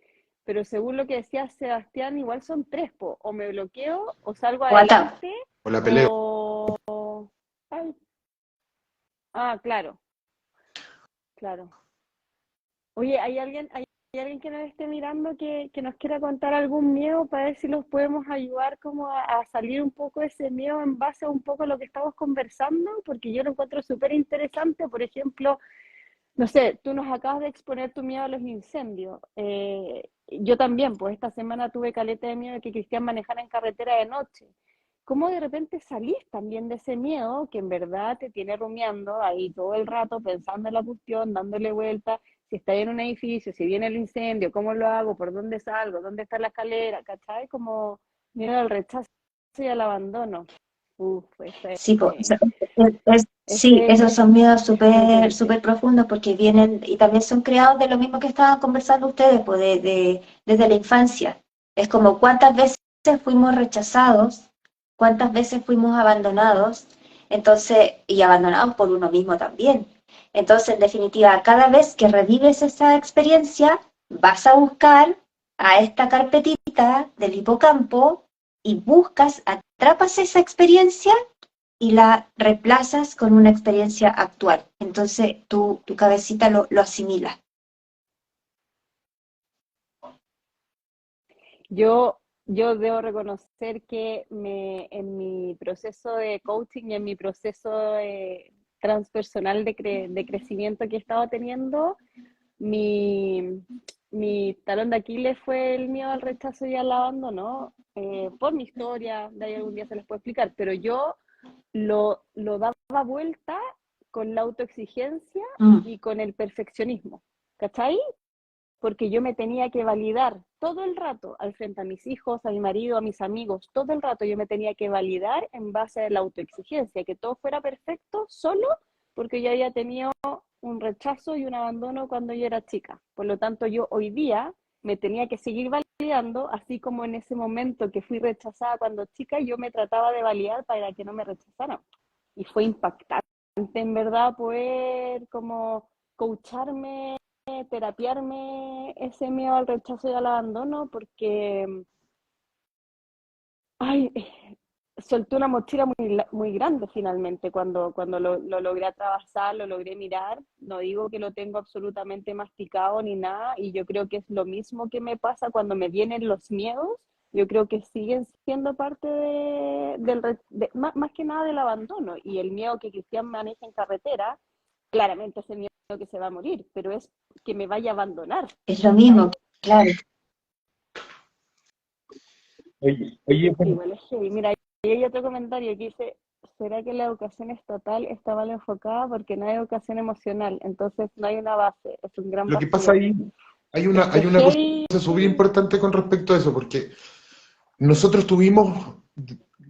A: Pero según lo que decía Sebastián, igual son tres, po. O me bloqueo, o salgo
B: O atado.
A: adelante,
C: O la peleo.
A: o... Ay, ah, claro, claro. Oye, hay alguien que nos esté mirando que nos quiera contar algún miedo para ver si los podemos ayudar como a salir un poco de ese miedo en base a un poco lo que estamos conversando? Porque yo lo encuentro súper interesante. Por ejemplo, no sé, tú nos acabas de exponer tu miedo a los incendios. Yo también, pues esta semana tuve caleta de miedo de que Cristian manejara en carretera de noche. ¿Cómo de repente salís también de ese miedo que en verdad te tiene rumiando ahí todo el rato, pensando en la cuestión, dándole vuelta, si está en un edificio, si viene el incendio, cómo lo hago, por dónde salgo, dónde está la escalera, ¿cachai? Como miedo al rechazo y al abandono. Uf,
B: Sí, po, sí,
A: ese
B: esos son miedos
A: es
B: súper
A: potente.
B: súper profundos porque vienen y también son creados de lo mismo que estaban conversando ustedes, pues desde la infancia. Es como cuántas veces fuimos rechazados, cuántas veces fuimos abandonados, entonces, y abandonados por uno mismo también. Entonces, en definitiva, cada vez que revives esa experiencia, vas a buscar a esta carpetita del hipocampo y buscas, atrapas esa experiencia y la reemplazas con una experiencia actual. Entonces tu cabecita lo asimila.
A: Yo, yo debo reconocer que en mi proceso de coaching y en mi proceso transpersonal de crecimiento que he estado teniendo, mi, mi talón de Aquiles fue el miedo al rechazo y al abandono, por mi historia, de ahí algún día se les puede explicar, pero yo lo daba vuelta con la autoexigencia
B: Mm.
A: y con el perfeccionismo, ¿cachai? Porque yo me tenía que validar todo el rato al frente a mis hijos, a mi marido, a mis amigos, todo el rato yo me tenía que validar en base a la autoexigencia, que todo fuera perfecto solo porque yo había tenido un rechazo y un abandono cuando yo era chica. Por lo tanto, yo hoy día me tenía que seguir validando, así como en ese momento que fui rechazada cuando chica, yo me trataba de validar para que no me rechazaran. Y fue impactante, en verdad, poder como coacharme, terapiarme ese miedo al rechazo y al abandono, porque ay, solté una mochila muy grande finalmente cuando lo logré atravesar, lo logré mirar. No digo que lo tengo absolutamente masticado ni nada, y yo creo que es lo mismo que me pasa cuando me vienen los miedos. Yo creo que siguen siendo parte más que nada del abandono, y el miedo que Cristian maneja en carretera, claramente es el miedo que se va a morir, pero es que me vaya a abandonar,
B: Es lo
A: ¿cachai?
B: mismo, claro.
C: Oye, bueno,
A: Igual es heavy. Mira, y hay otro comentario que dice, ¿será que la educación estatal está mal enfocada porque no hay educación emocional? Entonces no hay una base, es un gran
C: lo que pasa
A: vacío.
C: ahí,
A: Es que
C: hay una cosa
A: heavy.
C: súper importante con respecto a eso, porque nosotros tuvimos,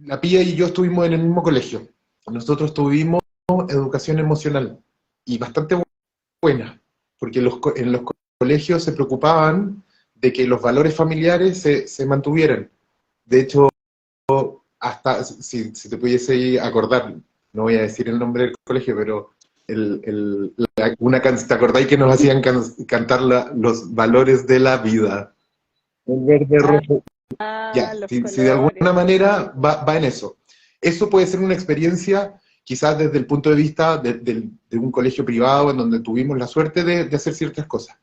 C: la Pía y yo estuvimos en el mismo colegio. Nosotros tuvimos educación emocional y bastante buena, porque en los colegios se preocupaban de que los valores familiares se mantuvieran. De hecho, hasta, si te pudiese acordar, no voy a decir el nombre del colegio, pero ¿te acordáis que nos hacían cantar los valores de la vida? El verde, rojo. Ya,
A: Los
C: si de alguna
A: colores,
C: manera
A: sí.
C: va en eso. Eso puede ser una experiencia, quizás desde el punto de vista de un colegio privado en donde tuvimos la suerte de hacer ciertas cosas.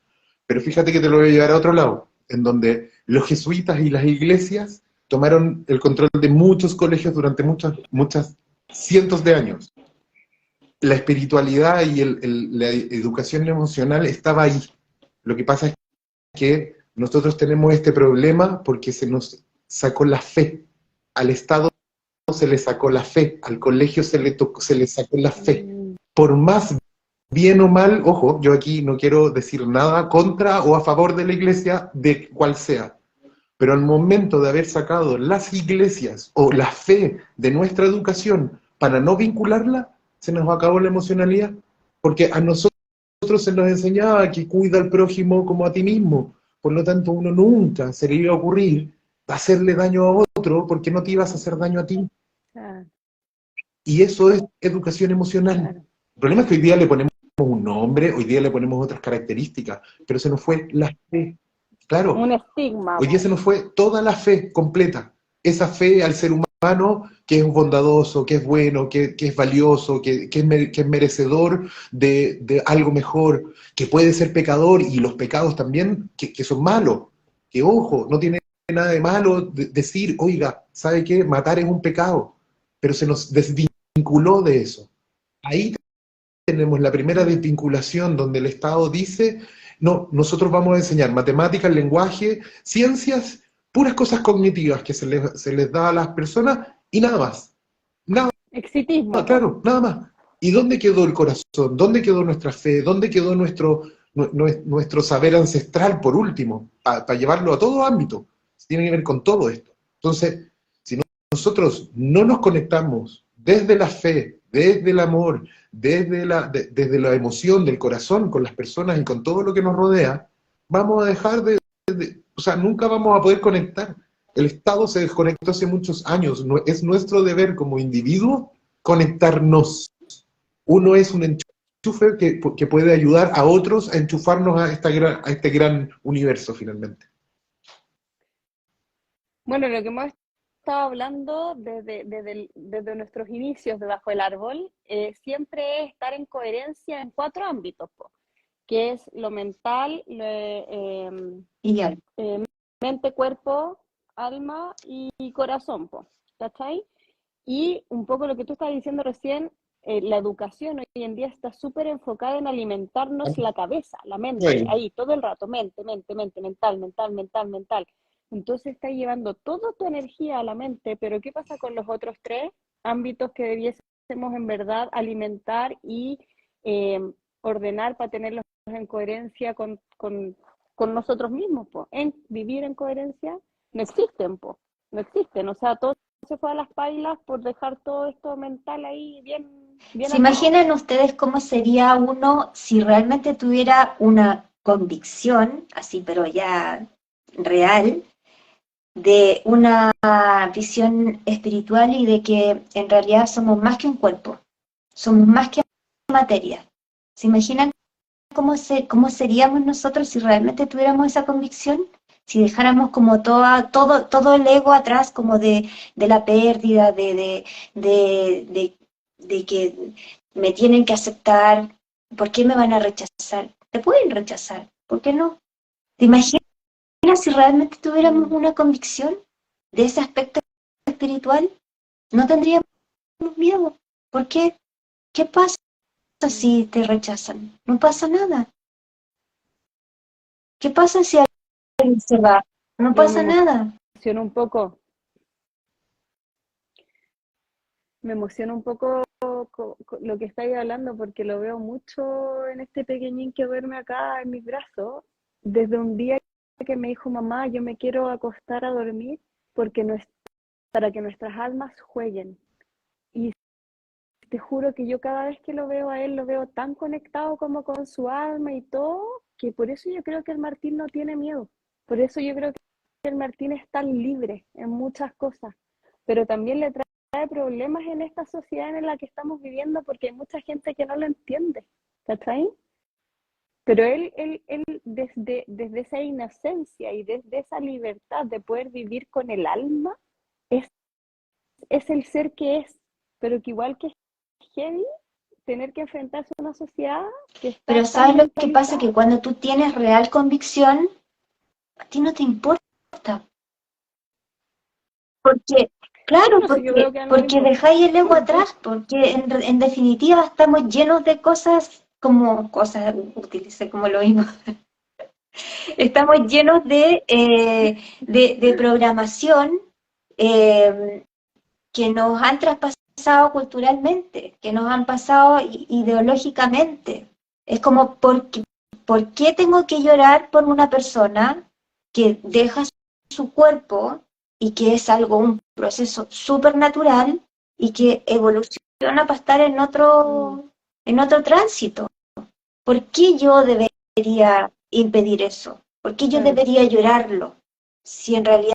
C: Pero fíjate que te lo voy a llevar a otro lado, en donde los jesuitas y las iglesias tomaron el control de muchos colegios durante muchas cientos de años. La espiritualidad y la educación emocional estaba ahí. Lo que pasa es que nosotros tenemos este problema porque se nos sacó la fe. Al Estado se le sacó la fe, al colegio se le sacó la fe.
A: Mm,
C: Por más bien o mal, ojo, yo aquí no quiero decir nada contra o a favor de la iglesia, de cual sea, pero al momento de haber sacado las iglesias o la fe de nuestra educación para no vincularla, se nos acabó la emocionalidad, porque a nosotros se nos enseñaba que cuida al prójimo como a ti mismo, por lo tanto uno nunca se le iba a ocurrir hacerle daño a otro porque no te ibas a hacer daño a ti.
A: claro,
C: Y eso es educación emocional.
A: claro.
C: El problema es que hoy día le ponemos un nombre, hoy día le ponemos otras características, pero se nos fue la fe. Claro,
A: Un estigma,
C: hoy día
A: po.
C: se nos fue toda la fe completa. Esa fe al ser humano que es bondadoso, que es bueno, que es valioso, que es merecedor de algo mejor, que puede ser pecador y los pecados también que son malos. Que ojo, no tiene nada de malo decir, oiga, ¿sabe qué? Matar es un pecado, pero se nos desvinculó de eso. Ahí tenemos la primera
A: Mm,
C: desvinculación donde el Estado dice, no, nosotros vamos a enseñar matemáticas, lenguaje, ciencias, puras cosas cognitivas que se les da a las personas y nada más. Nada,
A: Exitismo, po.
C: claro, nada más. ¿Y dónde quedó el corazón? ¿Dónde quedó nuestra fe? ¿Dónde quedó nuestro saber ancestral, por último, para llevarlo a todo ámbito? Tiene que ver con todo esto. Entonces, si nosotros no nos conectamos desde la fe, desde el amor, desde la emoción del corazón con las personas y con todo lo que nos rodea, vamos a dejar o sea, nunca vamos a poder conectar. El Estado se desconectó hace muchos años. Es nuestro deber como individuo conectarnos. Uno es un enchufe que puede ayudar a otros a enchufarnos a este gran universo finalmente.
A: Bueno, lo que hemos estado hablando desde nuestros inicios debajo del árbol, siempre es estar en coherencia en 4 ámbitos, po, que es lo mental,
B: Y ya,
A: mente, cuerpo, alma y corazón, po, ¿cachai? Y un poco lo que tú estabas diciendo recién, la educación hoy en día está súper enfocada en alimentarnos la cabeza, la mente,
C: Bueno,
A: ahí todo el rato, mente, mental, mental, mental, mental. Entonces está llevando toda tu energía a la mente, pero ¿qué pasa con los otros 3 ámbitos que debiésemos en verdad alimentar y eh, ordenar para tenerlos en coherencia con nosotros mismos? Po? En vivir en coherencia no existen, po. No existen, o sea, todo se fue a las pailas por dejar todo esto mental ahí bien
B: ¿se
A: atado.
B: imaginan ustedes cómo sería uno si realmente tuviera una convicción, así pero ya real, de una visión espiritual y de que en realidad somos más que un cuerpo, somos más que materia? ¿Se imaginan cómo seríamos nosotros si realmente tuviéramos esa convicción? Si dejáramos como todo el ego atrás, como de la pérdida, de que me tienen que aceptar, ¿por qué me van a rechazar? Te pueden rechazar, ¿por qué no? ¿Te imaginas si realmente tuviéramos
A: Mm.
B: una convicción de ese aspecto espiritual? No tendríamos miedo. ¿Por qué? ¿Qué pasa si te rechazan? No pasa nada. ¿Qué pasa si alguien se va? No
A: Yo me
B: pasa nada.
A: emociono un poco, me emociona un poco lo que estáis hablando porque lo veo mucho en este pequeñín que duerme acá en mis brazos, desde un día que me dijo mamá, yo me quiero acostar a dormir porque no es para que nuestras almas jueguen. Y te juro que yo cada vez que lo veo a él, lo veo tan conectado como con su alma y todo, que por eso yo creo que el Martín no tiene miedo. Por eso yo creo que el Martín es tan libre en muchas cosas, pero también le trae problemas en esta sociedad en la que estamos viviendo porque hay mucha gente que no lo entiende, ¿cachai? Pero él desde esa inocencia y desde esa libertad de poder vivir con el alma, es, es el ser que es, pero que igual que es heavy tener que enfrentarse a una sociedad que está
B: Pero
A: tan
B: ¿sabes lo que pasa? Que
A: mentalizada.
B: cuando tú tienes real convicción, a ti no te importa. Porque, claro,
A: Bueno, si yo veo que a él no le
B: porque
A: importa.
B: dejáis el ego atrás, porque en definitiva estamos llenos de cosas como cosas útiles, como lo mismo. Estamos llenos de programación eh, que nos han traspasado culturalmente, que nos han pasado ideológicamente. Es como, ¿por qué tengo que llorar por una persona que deja su cuerpo y que es algo, un proceso súper natural y que evoluciona para estar
A: Mm,
B: en otro tránsito? ¿Por qué yo debería impedir eso? ¿Por qué yo
A: claro.
B: debería llorarlo? Si en realidad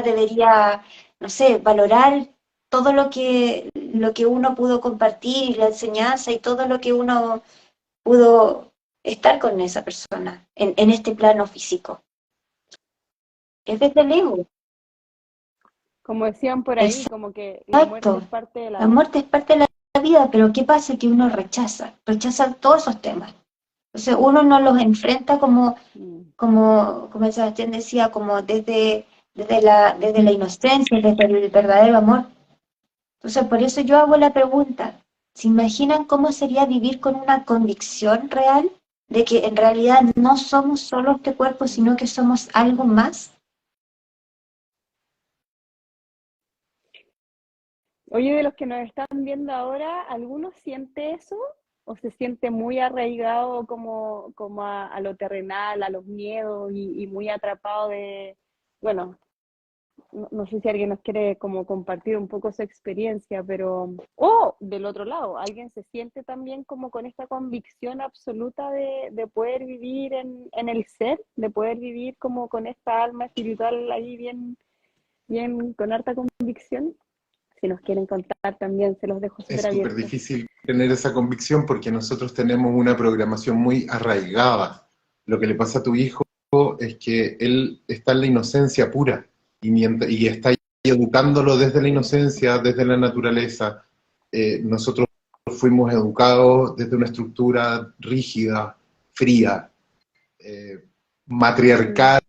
B: debería, no sé, valorar todo lo que uno pudo compartir, la enseñanza y todo lo que uno pudo estar con esa persona en este plano físico. Es desde el ego.
A: Como decían por ahí, como que la muerte
B: Exacto.
A: es parte de la
B: La
A: vida.
B: muerte es parte de la vida, pero ¿qué pasa? Que uno rechaza todos esos temas. Entonces uno no los enfrenta
A: Mm.
B: como el Sebastián decía, como desde la inocencia, desde el verdadero amor. Entonces, por eso yo hago la pregunta, ¿se imaginan cómo sería vivir con una convicción real de que en realidad no somos solo este cuerpo, sino que somos algo más?
A: Oye, de los que nos están viendo ahora, ¿alguno siente eso? ¿O se siente muy arraigado como a lo terrenal, a los miedos y muy atrapado de, bueno, no sé si alguien nos quiere como compartir un poco su experiencia, pero, o del otro lado, alguien se siente también como con esta convicción absoluta de poder vivir en el ser, de poder vivir como con esta alma espiritual ahí bien, bien, con harta convicción. Si nos quieren contar también, se los dejo
C: Es
A: súper
C: súper
A: abiertos.
C: difícil tener esa convicción porque nosotros tenemos una programación muy arraigada. Lo que le pasa a tu hijo es que él está en la inocencia pura y está ahí educándolo desde la inocencia, desde la naturaleza. Nosotros fuimos educados desde una estructura rígida, fría, eh,
A: Mm,
C: matriarcal,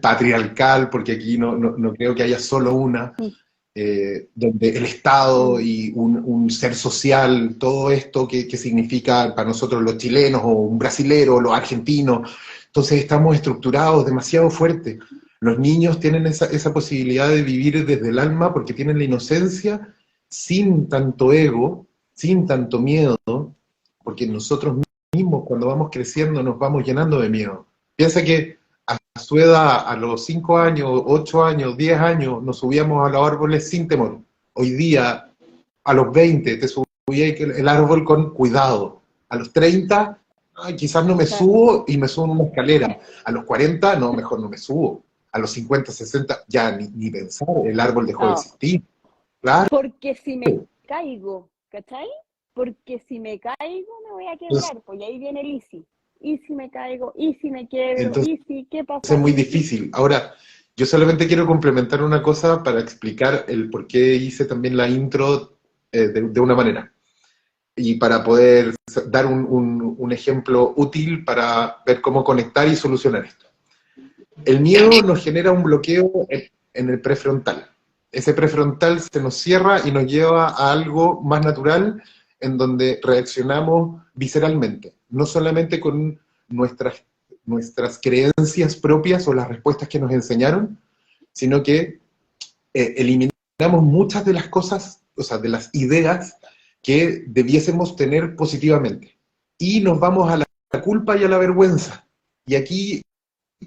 C: patriarcal, porque aquí no creo que haya solo una,
A: mm,
C: donde el Estado
A: mm.
C: y un ser social, todo esto que significa para nosotros los chilenos o un brasilero, los argentinos, entonces estamos estructurados demasiado fuerte. Los niños tienen esa posibilidad de vivir desde el alma porque tienen la inocencia sin tanto ego, sin tanto miedo, porque nosotros mismos cuando vamos creciendo nos vamos llenando de miedo. Piensa que a su edad, a los 5 años, 8 años, 10 años, nos subíamos a los árboles sin temor. Hoy día, a los 20, te subías el árbol con cuidado. A los 30, ay, quizás no me
A: Claro.
C: subo y me subo en una escalera. A los 40, no, mejor no me subo. A los 50, 60, ya ni pensar, el árbol dejó de
A: No,
C: existir. Claro.
A: porque si me caigo, ¿cachai? Porque si me caigo me voy a
C: Entonces,
A: quebrar, pues y ahí viene el easy. Y si me caigo, y si me quiebro,
C: entonces
A: y si, ¿qué
C: es
A: pasa?
C: muy
A: Y si.
C: difícil. Ahora, yo solamente quiero complementar una cosa para explicar el por qué hice también la intro de una manera. Y para poder dar un ejemplo útil para ver cómo conectar y solucionar esto. El miedo nos genera un bloqueo en el prefrontal. Ese prefrontal se nos cierra y nos lleva a algo más natural en donde reaccionamos visceralmente, no solamente con nuestras creencias propias o las respuestas que nos enseñaron, sino que eliminamos muchas de las cosas, o sea, de las ideas que debiésemos tener positivamente. Y nos vamos a la culpa y a la vergüenza. Y aquí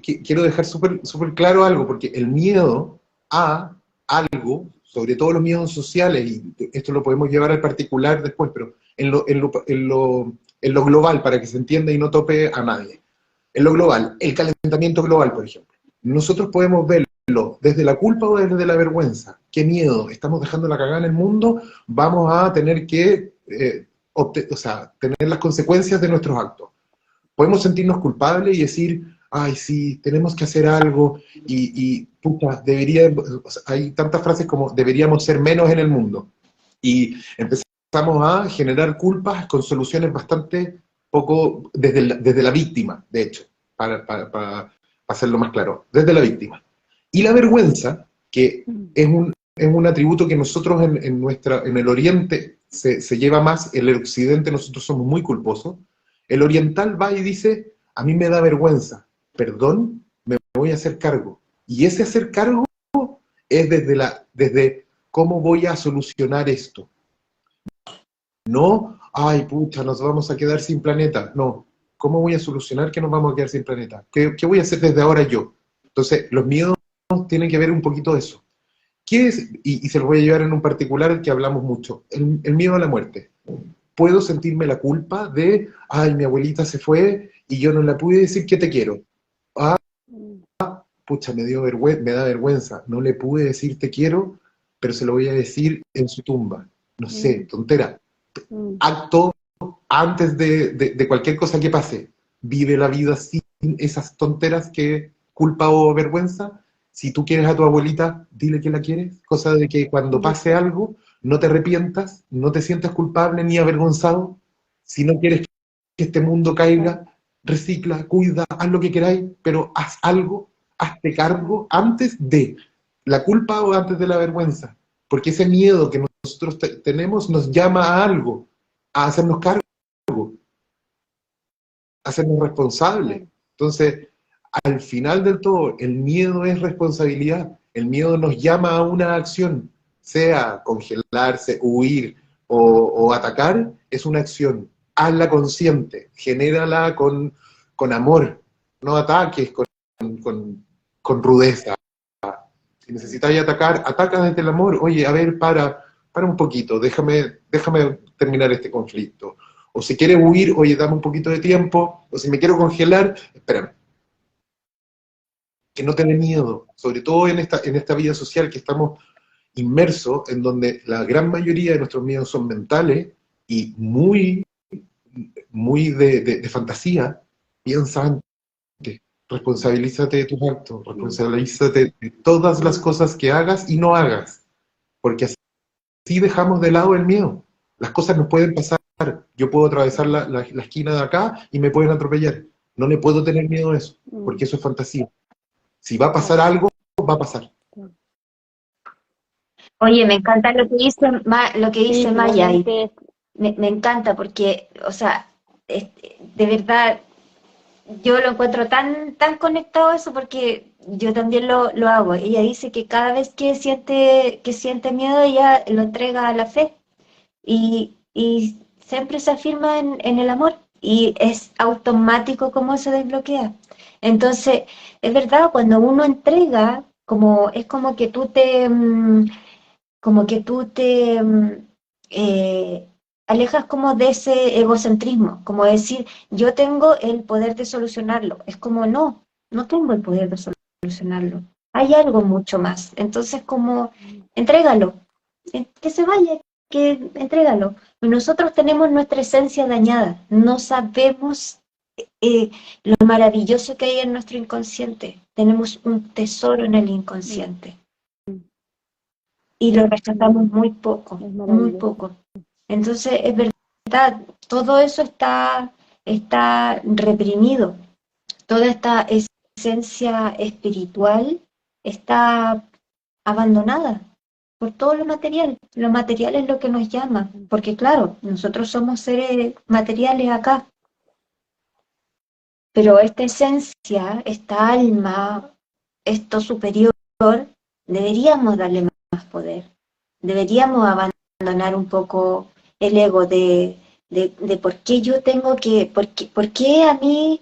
C: quiero dejar súper claro algo, porque el miedo a algo, sobre todo los miedos sociales, y esto lo podemos llevar al particular después, pero en lo global, para que se entienda y no tope a nadie. En lo global, el calentamiento global, por ejemplo. Nosotros podemos verlo desde la culpa o desde la vergüenza. Qué miedo, estamos dejando la cagada en el mundo, vamos a tener que tener las consecuencias de nuestros actos. Podemos sentirnos culpables y decir, ay, sí, tenemos que hacer algo, puta, o sea, hay tantas frases como deberíamos ser menos en el mundo. Y empezamos a generar culpas con soluciones bastante poco, desde la víctima, de hecho, para hacerlo más claro, desde la víctima. Y la vergüenza, que
A: Mm,
C: es un atributo que nosotros en el Oriente se lleva más, en el Occidente nosotros somos muy culposos, el oriental va y dice, a mí me da vergüenza, perdón, me voy a hacer cargo. Y ese hacer cargo es desde cómo voy a solucionar esto. No, ay, pucha, nos vamos a quedar sin planeta. No, ¿cómo voy a solucionar que nos vamos a quedar sin planeta? ¿Qué voy a hacer desde ahora yo? Entonces, los miedos tienen que ver un poquito de eso. ¿Qué es? Y se los voy a llevar en un particular que hablamos mucho, el miedo a la muerte. Puedo sentirme la culpa de, ay, mi abuelita se fue y yo no la pude decir que te quiero. Ah,
A: mm,
C: pucha, me da vergüenza. No le pude decir te quiero, pero se lo voy a decir en su tumba. No sé,
A: mm,
C: tontera.
A: mm,
C: Acto antes de cualquier cosa que pase. Vive la vida sin esas tonteras que culpa o vergüenza. Si tú quieres a tu abuelita, dile que la quieres. Cosa de que cuando pase
A: listo.
C: algo, no te arrepientas, no te sientas culpable ni avergonzado. Si no quieres que este mundo
A: Claro,
C: caiga, recicla, cuida, haz lo que queráis, pero haz algo, hazte cargo antes de la culpa o antes de la vergüenza. Porque ese miedo que nosotros tenemos nos llama a algo, a hacernos cargo, a hacernos responsables.
A: claro.
C: Entonces, al final del todo, el miedo es responsabilidad. El miedo nos llama a una acción, sea congelarse, huir o atacar, es una acción. Hazla consciente, genérala con amor, no ataques con rudeza. Si necesitáis atacar, ataca desde el amor. Oye, a ver, para un poquito, déjame terminar este conflicto. O si quieres huir, oye, dame un poquito de tiempo. O si me quiero congelar, espérame. Que no te dé miedo, sobre todo en esta vida social que estamos inmersos, en donde la gran mayoría de nuestros miedos son mentales y muy de fantasía. Piensa antes, responsabilízate de tus actos, responsabilízate de todas las cosas que hagas y no hagas, porque así dejamos de lado el miedo. Las cosas nos pueden pasar, yo puedo atravesar la esquina de acá y me pueden atropellar. No le puedo tener miedo a eso, porque eso es fantasía. Si va a pasar algo, va a pasar.
B: Oye, me encanta lo que dice, lo que
A: Sí,
B: dice Maya, y
A: finalmente,
B: me encanta porque, o sea, de verdad, yo lo encuentro tan conectado a eso porque yo también lo hago. Ella dice que cada vez que siente miedo, ella lo entrega a la fe y siempre se afirma en el amor y es automático como se desbloquea. Entonces, es verdad, cuando uno entrega, es como que tú te alejas como de ese egocentrismo, como decir, yo tengo el poder de solucionarlo. Es como, no tengo el poder de solucionarlo. Hay algo mucho más. Entonces, como, entrégalo, que se vaya, que entrégalo. Nosotros tenemos nuestra esencia dañada, no sabemos lo maravilloso que hay en nuestro inconsciente. Tenemos un tesoro en el inconsciente y lo rescatamos muy poco,
A: es
B: muy
A: maravilloso.
B: poco. Entonces, es verdad, todo eso está reprimido, toda esta esencia espiritual está abandonada por todo lo material. Lo material es lo que nos llama, porque claro, nosotros somos seres materiales acá, pero esta esencia, esta alma, esto superior, deberíamos darle más poder. Deberíamos abandonar un poco el ego de por qué yo tengo que, por qué a mí,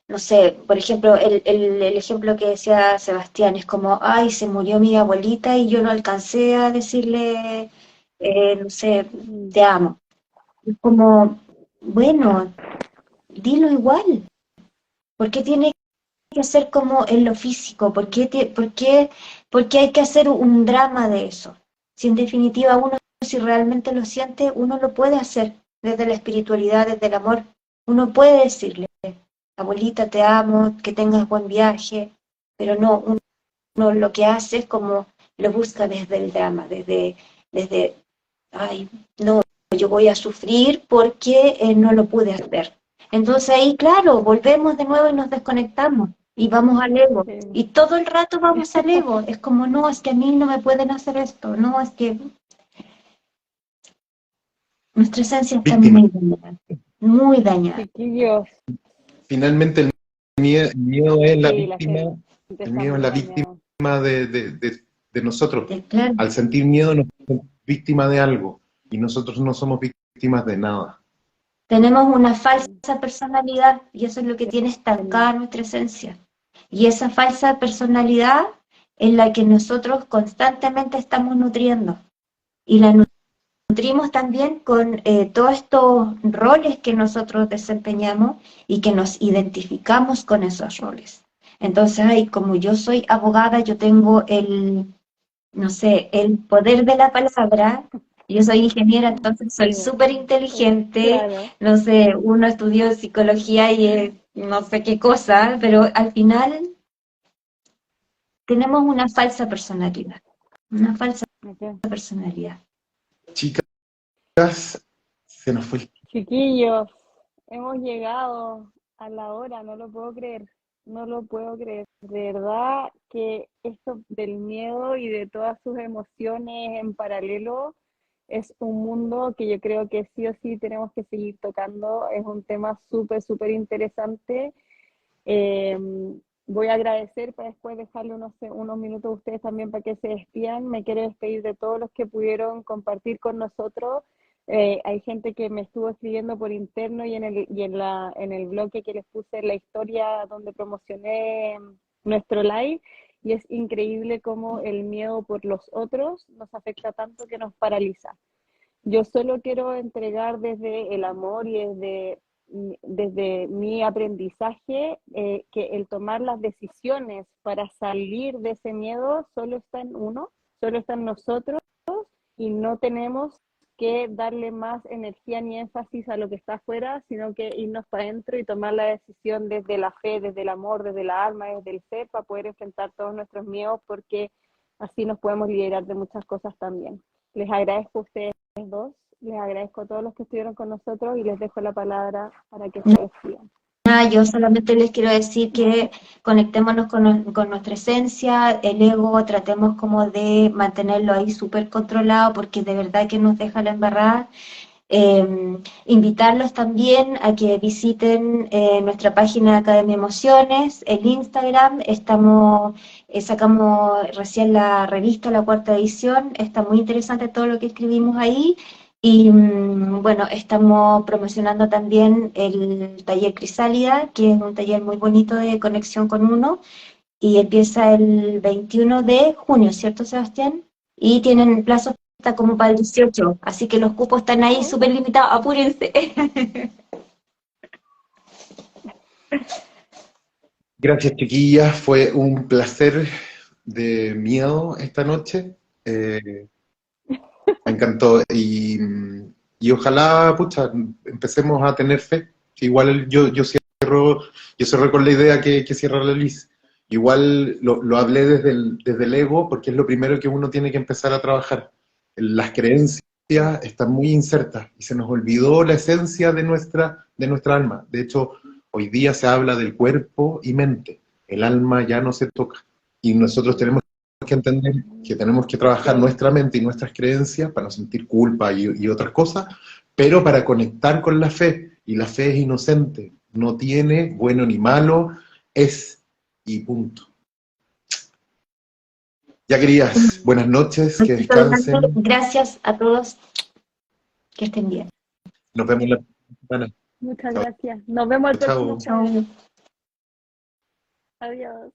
B: no sé, por ejemplo, el ejemplo que decía Sebastián es como, ay, se murió mi abuelita y yo no alcancé a decirle, no sé, te amo. Es como, bueno, dilo igual. ¿Por qué tiene que ser como en lo físico? ¿Por qué hay que hacer un drama de eso? Si en definitiva uno, si realmente lo siente, uno lo puede hacer desde la espiritualidad, desde el amor. Uno puede decirle, abuelita, te amo, que tengas buen viaje, pero no, uno lo que hace es como lo busca desde el drama, desde ay, no, yo voy a sufrir porque no lo pude hacer. Entonces ahí, claro, volvemos de nuevo y nos desconectamos y vamos al ego.
A: Sí.
B: Y todo el rato vamos al ego. Es como, no, es que a mí no me pueden hacer esto. No, es que nuestra esencia está
C: Víctima.
B: muy dañada. Muy dañada.
A: Chiquillos,
C: Finalmente el miedo es la
A: sí, la
C: víctima,
A: gente
C: el
A: está
C: miedo es
A: muy
C: la
A: dañada.
C: víctima de nosotros.
B: Claro,
C: Al sentir miedo nos sentimos víctima de algo y nosotros no somos víctimas de nada.
B: tenemos una falsa personalidad y eso es lo que tiene
A: Tenemos.
B: estancada nuestra esencia. Y esa falsa personalidad es la que nosotros constantemente estamos nutriendo. Y la nutrimos también con todos estos roles que nosotros desempeñamos y que nos identificamos con esos roles. Entonces, ay, como yo soy abogada, yo tengo no sé, el poder de la palabra. Yo soy ingeniera, entonces soy
A: Sí,
B: súper inteligente.
A: claro,
B: No sé, uno estudió psicología y es no sé qué cosa, pero al final tenemos una falsa personalidad. Una falsa
A: ok.
B: personalidad.
C: Chicas, se nos fue el...
A: Chiquillos, hemos llegado a la hora, no lo puedo creer, no lo puedo creer. De verdad que esto del miedo y de todas sus emociones en paralelo es un mundo que yo creo que sí o sí tenemos que seguir tocando. Es un tema súper interesante. Eh, Voy a agradecer para después dejarle unos minutos a ustedes también para que se despidan. Me quiero despedir de todos los que pudieron compartir con nosotros. Hay gente que me estuvo escribiendo por interno y en el bloque que les puse la historia donde promocioné nuestro live. y es increíble cómo el miedo por los otros nos afecta tanto que nos paraliza. Yo solo quiero entregar desde el amor y desde mi aprendizaje que el tomar las decisiones para salir de ese miedo solo está en uno, solo está en nosotros y no tenemos que darle más energía ni énfasis a lo que está afuera, sino que irnos para adentro y tomar la decisión desde la fe, desde el amor, desde la alma, desde el ser, para poder enfrentar todos nuestros miedos, porque así nos podemos liberar de muchas cosas también. Les agradezco a ustedes dos, les agradezco a todos los que estuvieron con nosotros y les dejo la palabra para que se despidan.
B: Yo solamente les quiero decir que conectémonos con nuestra esencia, el ego, tratemos como de mantenerlo ahí súper controlado porque de verdad que nos deja la embarrada. Invitarlos también a que visiten nuestra página de Academia Emociones, el Instagram, sacamos recién la revista, la 4ª edición, está muy interesante todo lo que escribimos ahí. Y bueno, estamos promocionando también el taller Crisálida, que es un taller muy bonito de conexión con uno, y empieza el 21 de junio, ¿cierto, Sebastián? Y tienen plazos hasta como para el 18, así que los cupos están ahí súper limitados, apúrense.
C: Gracias, chiquillas. Fue un placer de miedo esta noche. Me encantó. Y ojalá, pucha, empecemos a tener fe. Igual yo cerré con la idea que cierra la Liz. Igual lo hablé desde el ego, porque es lo primero que uno tiene que empezar a trabajar. Las creencias están muy insertas y se nos olvidó la esencia de nuestra alma. De hecho, hoy día se habla del cuerpo y mente. El alma ya no se toca. Y nosotros tenemos que entender que tenemos que trabajar nuestra mente y nuestras creencias para no sentir culpa y otras cosas, pero para conectar con la fe. Y la fe es inocente, no tiene bueno ni malo, es y punto. Ya, queridas, buenas noches, que descansen.
B: Gracias a todos, que estén bien.
C: Nos vemos la semana.
A: Muchas gracias. Nos vemos el próximo
C: Chao.
A: jueves. Adiós.